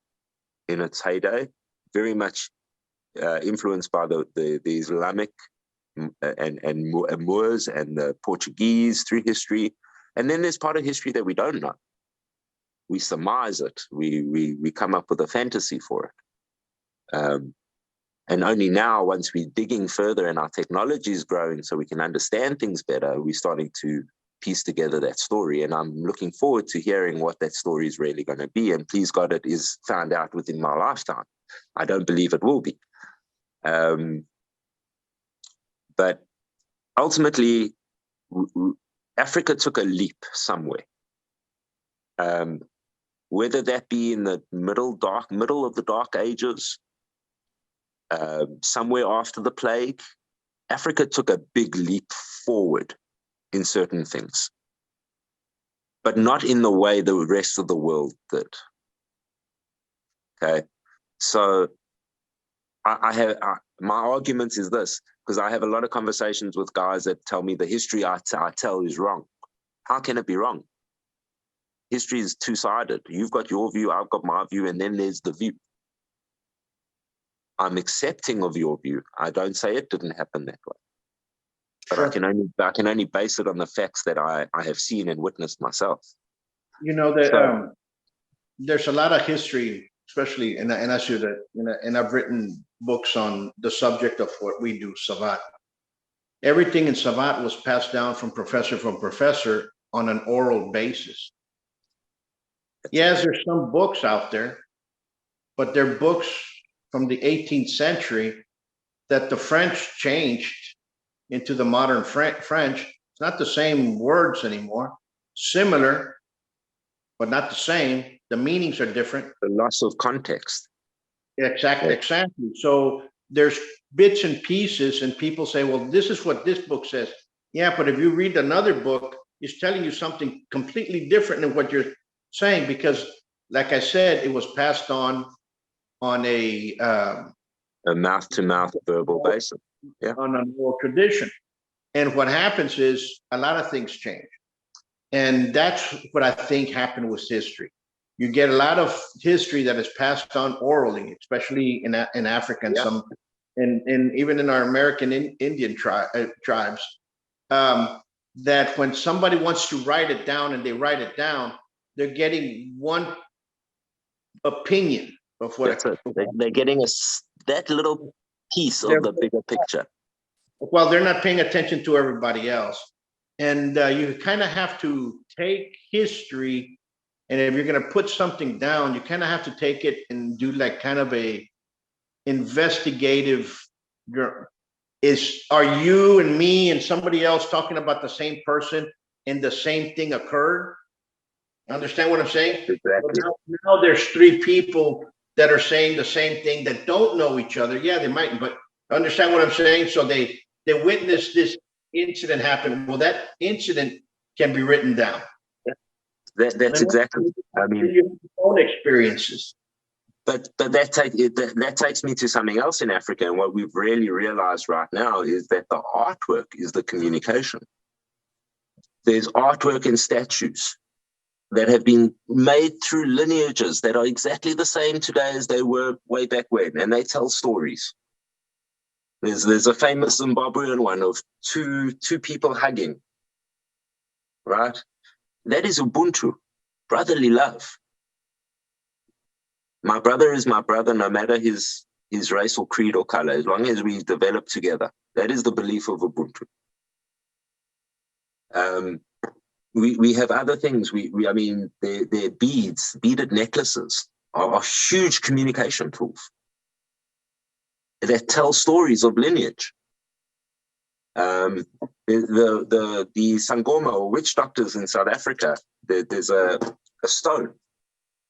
in its heyday, very much influenced by the Islamic and Moors and the Portuguese through history. And then there's part of history that we don't know. We surmise it. We come up with a fantasy for it. And only now, once we're digging further and our technology is growing so we can understand things better, we're starting to piece together that story. And I'm looking forward to hearing what that story is really going to be. And please God, it is found out within my lifetime. I don't believe it will be. But ultimately, Africa took a leap somewhere. Whether that be in the middle of the Dark Ages, somewhere after the plague, Africa took a big leap forward in certain things, but not in the way the rest of the world did. Okay, so my argument is this, because I have a lot of conversations with guys that tell me the history I tell is wrong. How can it be wrong? History is two-sided. You've got your view, I've got my view, and then there's the view. I'm accepting of your view. I don't say it didn't happen that way. But sure. I can only base it on the facts that I have seen and witnessed myself. You know that there's a lot of history, especially, and I should, and I've written books on the subject of what we do, Savat. Everything in Savat was passed down from professor on an oral basis. Yes, there's some books out there, but they're books from the 18th century that the French changed into the modern French. It's not the same words anymore. Similar, but not the same. The meanings are different. The loss of context. Exactly. So there's bits and pieces, and people say, well, this is what this book says. Yeah, but if you read another book, it's telling you something completely different than what you're saying, because, like I said, it was passed on a mouth-to-mouth verbal basis. Yeah. On an oral tradition. And what happens is a lot of things change. And that's what I think happened with history. You get a lot of history that is passed on orally, especially in Africa and some, and even in our American Indian tribes, that when somebody wants to write it down and they write it down, they're getting one opinion of what they're getting that little piece of the bigger picture. Well, they're not paying attention to everybody else. And you kind of have to take history, and if you're going to put something down, you kind of have to take it and do like kind of a investigative. Are you and me and somebody else talking about the same person and the same thing occurred? Understand what I'm saying? Exactly. Now there's three people that are saying the same thing that don't know each other. Yeah, they might, but understand what I'm saying? So they witnessed this incident happen. Well, that incident can be written down. That's exactly. I mean, your own experiences. But that takes me to something else in Africa, and what we've really realized right now is that the artwork is the communication. There's artwork and statues that have been made through lineages that are exactly the same today as they were way back when, and they tell stories. There's a famous Zimbabwean one of two people hugging, right? That is Ubuntu, brotherly love. My brother is my brother, no matter his race or creed or color, as long as we develop together. That is the belief of Ubuntu. We have other things. I mean, their beads, beaded necklaces are huge communication tools that tell stories of lineage. The Sangoma or witch doctors in South Africa, there's a stone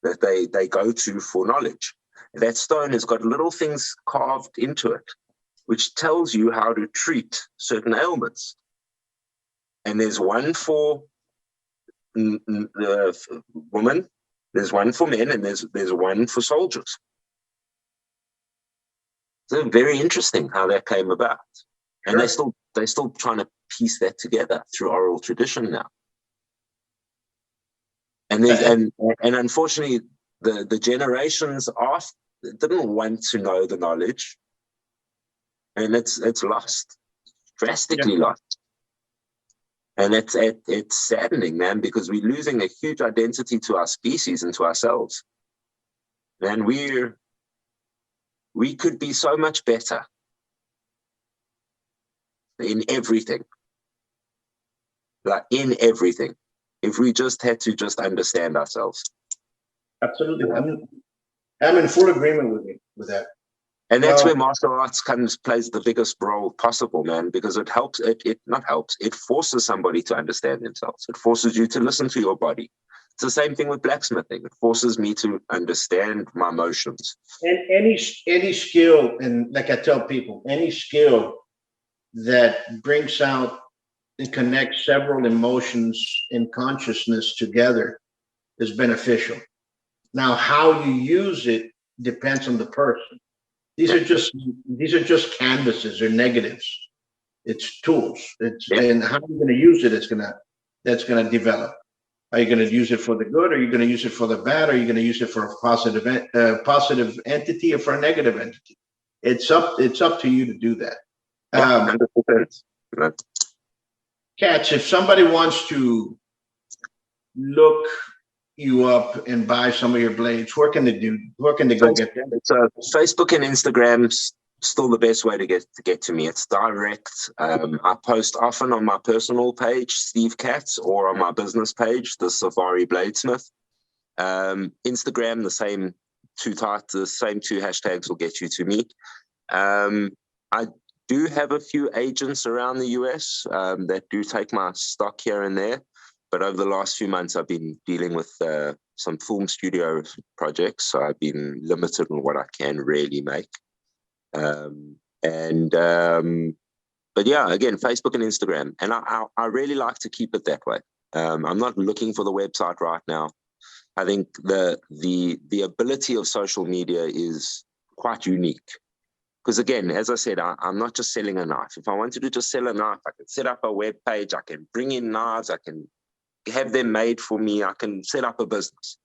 that they go to for knowledge. That stone has got little things carved into it, which tells you how to treat certain ailments. And there's one for the women, there's one for men, and there's one for soldiers. So very interesting how that came about. And they're still trying to piece that together through oral tradition now. And unfortunately, the generations after didn't want to know the knowledge, and it's lost, drastically lost. And it's saddening, man, because we're losing a huge identity to our species and to ourselves. And we could be so much better in everything. Like in everything. If we just had to just understand ourselves. Absolutely. I'm in full agreement with you with that. And that's where martial arts plays the biggest role possible, man, because it helps, it forces somebody to understand themselves. It forces you to listen to your body. It's the same thing with blacksmithing. It forces me to understand my emotions. And any skill, and like I tell people, any skill that brings out and connects several emotions and consciousness together is beneficial. Now, how you use it depends on the person. These are just canvases or negatives. It's tools. And how you're going to use it that's going to develop. Are you going to use it for the good? Are you going to use it for the bad? Are you going to use it for a positive entity or for a negative entity? It's up to you to do that. 100%. Katz, if somebody wants to look you up and buy some of your blades, where can they do? Where can they go get them? So Facebook and Instagram's still the best way to get to me. It's direct. I post often on my personal page, Steve Katz, or on my business page, the Safari Bladesmith. Instagram, the same two hashtags will get you to me. I do have a few agents around the US that do take my stock here and there. But over the last few months, I've been dealing with some film studio projects. So I've been limited on what I can really make. But yeah, again, Facebook and Instagram. And I really like to keep it that way. I'm not looking for the website right now. I think the ability of social media is quite unique. Because again, as I said, I'm not just selling a knife. If I wanted to just sell a knife, I can set up a web page, I can bring in knives, I can have them made for me, I can set up a business.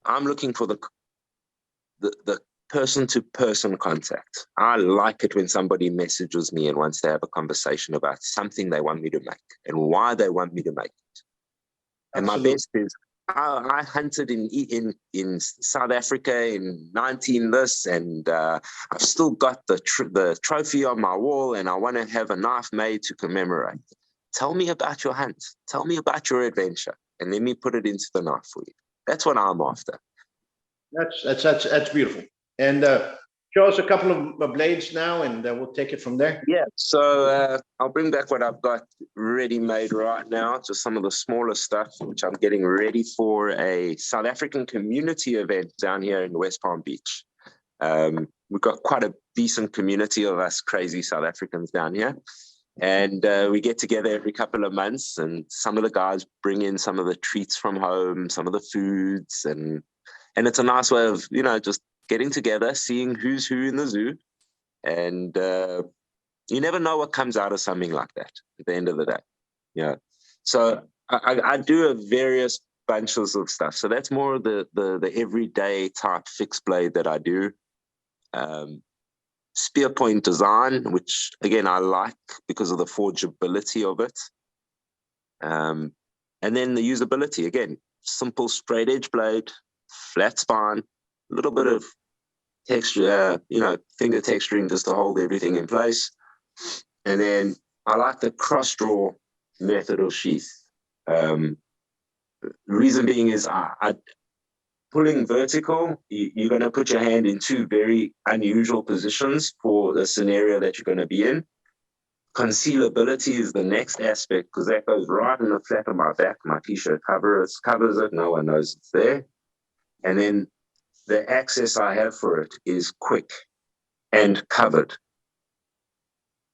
I'm looking for the person-to-person contact. I like it when somebody messages me and wants to have a conversation about something they want me to make and why they want me to make it. And my best is, I hunted in South Africa in 19 this, and I've still got the trophy on my wall, and I want to have a knife made to commemorate. Tell me about your hunt. Tell me about your adventure, and let me put it into the knife for you. That's what I'm after. That's beautiful. And show us a couple of blades now, and we'll take it from there. Yeah, so I'll bring back what I've got ready-made right now, just some of the smaller stuff, which I'm getting ready for a South African community event down here in West Palm Beach. We've got quite a decent community of us crazy South Africans down here. And we get together every couple of months, and some of the guys bring in some of the treats from home, some of the foods, and it's a nice way of, just getting together, seeing who's who in the zoo. And you never know what comes out of something like that at the end of the day. Yeah. So I do various bunches of stuff. So that's more of the everyday type fixed blade that I do. Spear point design, which again I like because of the forgeability of it. And then the usability, again, simple straight edge blade, flat spine, a little bit of texture, finger texturing just to hold everything in place. And then I like the cross draw method of sheath. The reason being is I pulling vertical, you're going to put your hand in two very unusual positions for the scenario that you're going to be in. Concealability is the next aspect, because that goes right in the flat of my back. My t-shirt covers it. No one knows it's there. And then the access I have for it is quick and covered.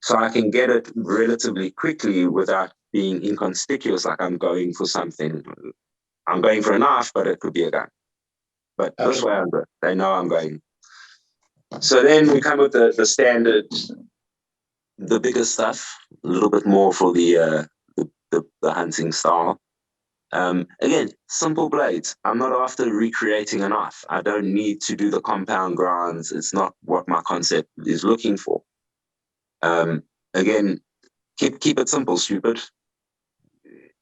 so I can get it relatively quickly without being inconspicuous, like I'm going for something. I'm going for a knife, but it could be a gun. But this way, they know I'm going. So then we come with the standard, the bigger stuff, a little bit more for the hunting style. Again, simple blades. I'm not after recreating a knife. I don't need to do the compound grinds. It's not what my concept is looking for. Again, keep it simple, stupid.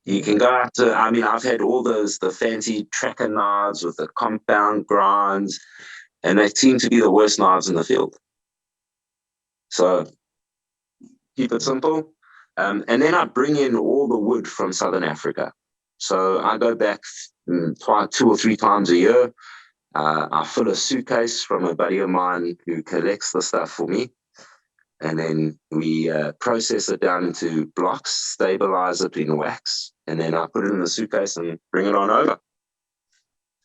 You can go out to, I mean, I've had all the fancy tracker knives with the compound grinds, and they seem to be the worst knives in the field. So keep it simple. And then I bring in all the wood from Southern Africa. So I go back 2 or 3 times a year. I fill a suitcase from a buddy of mine who collects the stuff for me. And then we process it down into blocks, stabilize it in wax, and then I put it in the suitcase and bring it on over.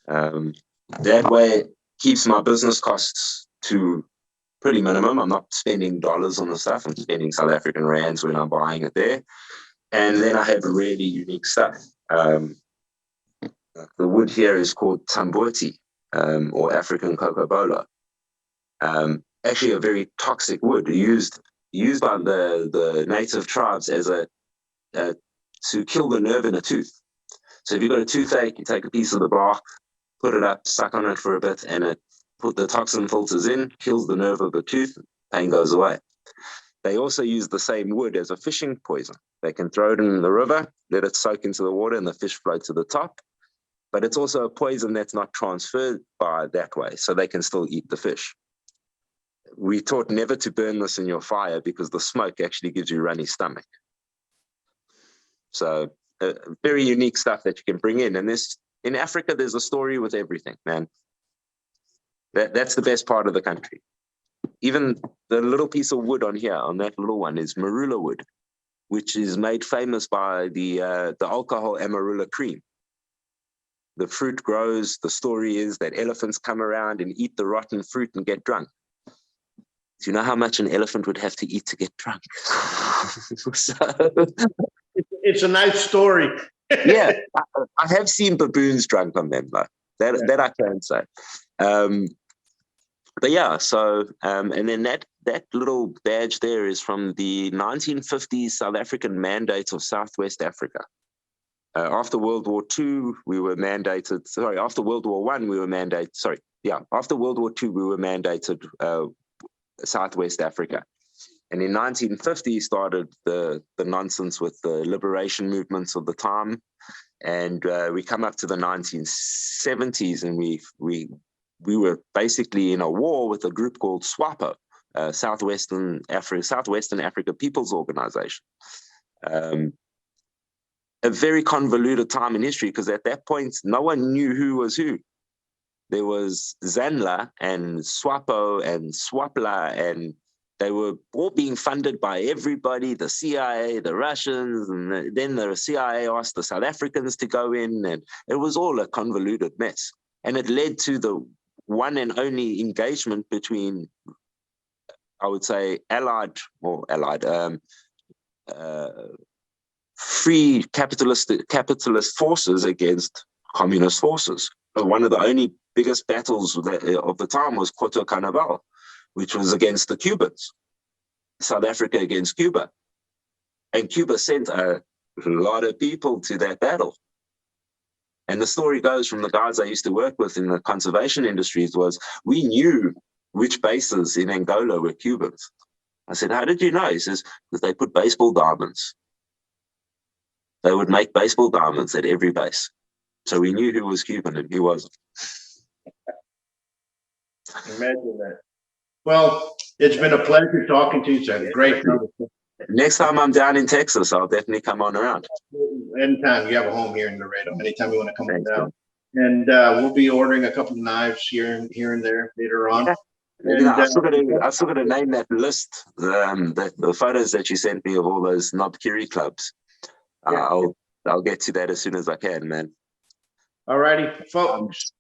That way, it keeps my business costs to pretty minimum. I'm not spending dollars on the stuff. I'm spending South African rands when I'm buying it there. And then I have really unique stuff. The wood here is called tamboti, or African cocobola. Actually a very toxic wood used by the native tribes as to kill the nerve in a tooth. So if you've got a toothache, you take a piece of the bark, put it up, suck on it for a bit, and it put the toxin filters in, kills the nerve of the tooth, pain goes away. They also use the same wood as a fishing poison. They can throw it in the river, let it soak into the water, and the fish float to the top. But it's also a poison that's not transferred by that way, so they can still eat the fish. We taught never to burn this in your fire because the smoke actually gives you runny stomach. So very unique stuff that you can bring in. And in Africa, there's a story with everything, man. That's the best part of the country. Even the little piece of wood on here, on that little one, is marula wood, which is made famous by the alcohol amarula cream. The fruit grows. The story is that elephants come around and eat the rotten fruit and get drunk. Do you know how much an elephant would have to eat to get drunk? So, it's a nice story. Yeah, I have seen baboons drunk on them, though. That I can say. But yeah, so and then that little badge there is from the 1950s South African mandate of Southwest Africa. After World War II, we were mandated. Sorry, after World War I, we were mandated. Sorry, yeah, after World War II, we were mandated Southwest Africa. And in 1950 started the nonsense with the liberation movements of the time. And we come up to the 1970s, and we were basically in a war with a group called SWAPO, Southwestern Africa People's Organization. A very convoluted time in history, because at that point, no one knew who was who. There was ZANLA and SWAPO and SWAPLA, and they were all being funded by everybody, the CIA, the Russians, and then the CIA asked the South Africans to go in, and it was all a convoluted mess. And it led to the one and only engagement between, I would say, allied, free capitalist forces against communist forces. One of the only biggest battles of the time was Coto Carnaval, which was against the Cubans, South Africa against Cuba. And Cuba sent a lot of people to that battle. And the story goes from the guys I used to work with in the conservation industries was, we knew which bases in Angola were Cubans. I said, how did you know? He says, because they put baseball diamonds. They would make baseball diamonds at every base. So we knew who was Cuban and who wasn't. Imagine that. Well, it's been a pleasure talking to you, sir. Great. Next time I'm down in Texas, I'll definitely come on around. Anytime. You have a home here in Laredo. Anytime you want to come down. Man. And we'll be ordering a couple of knives here and there later on. And, I've still got to name that list, the photos that you sent me of all those Knobkiri clubs. Yeah. I'll get to that as soon as I can, man. All righty, folks.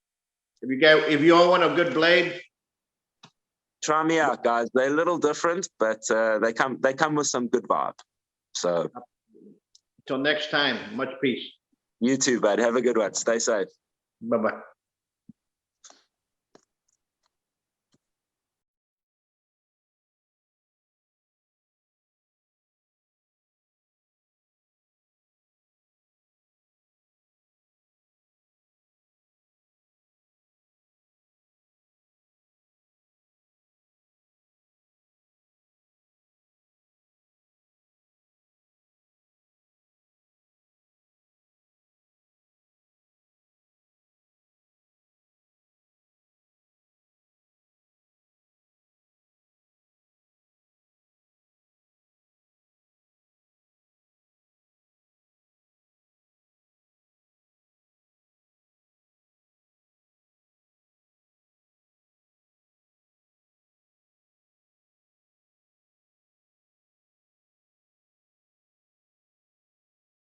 If you all want a good blade, Try me out, guys. They're a little different, but they come with some good vibe. So Until next time, much peace. you too, bud. Have a good one. Stay safe. Bye-bye.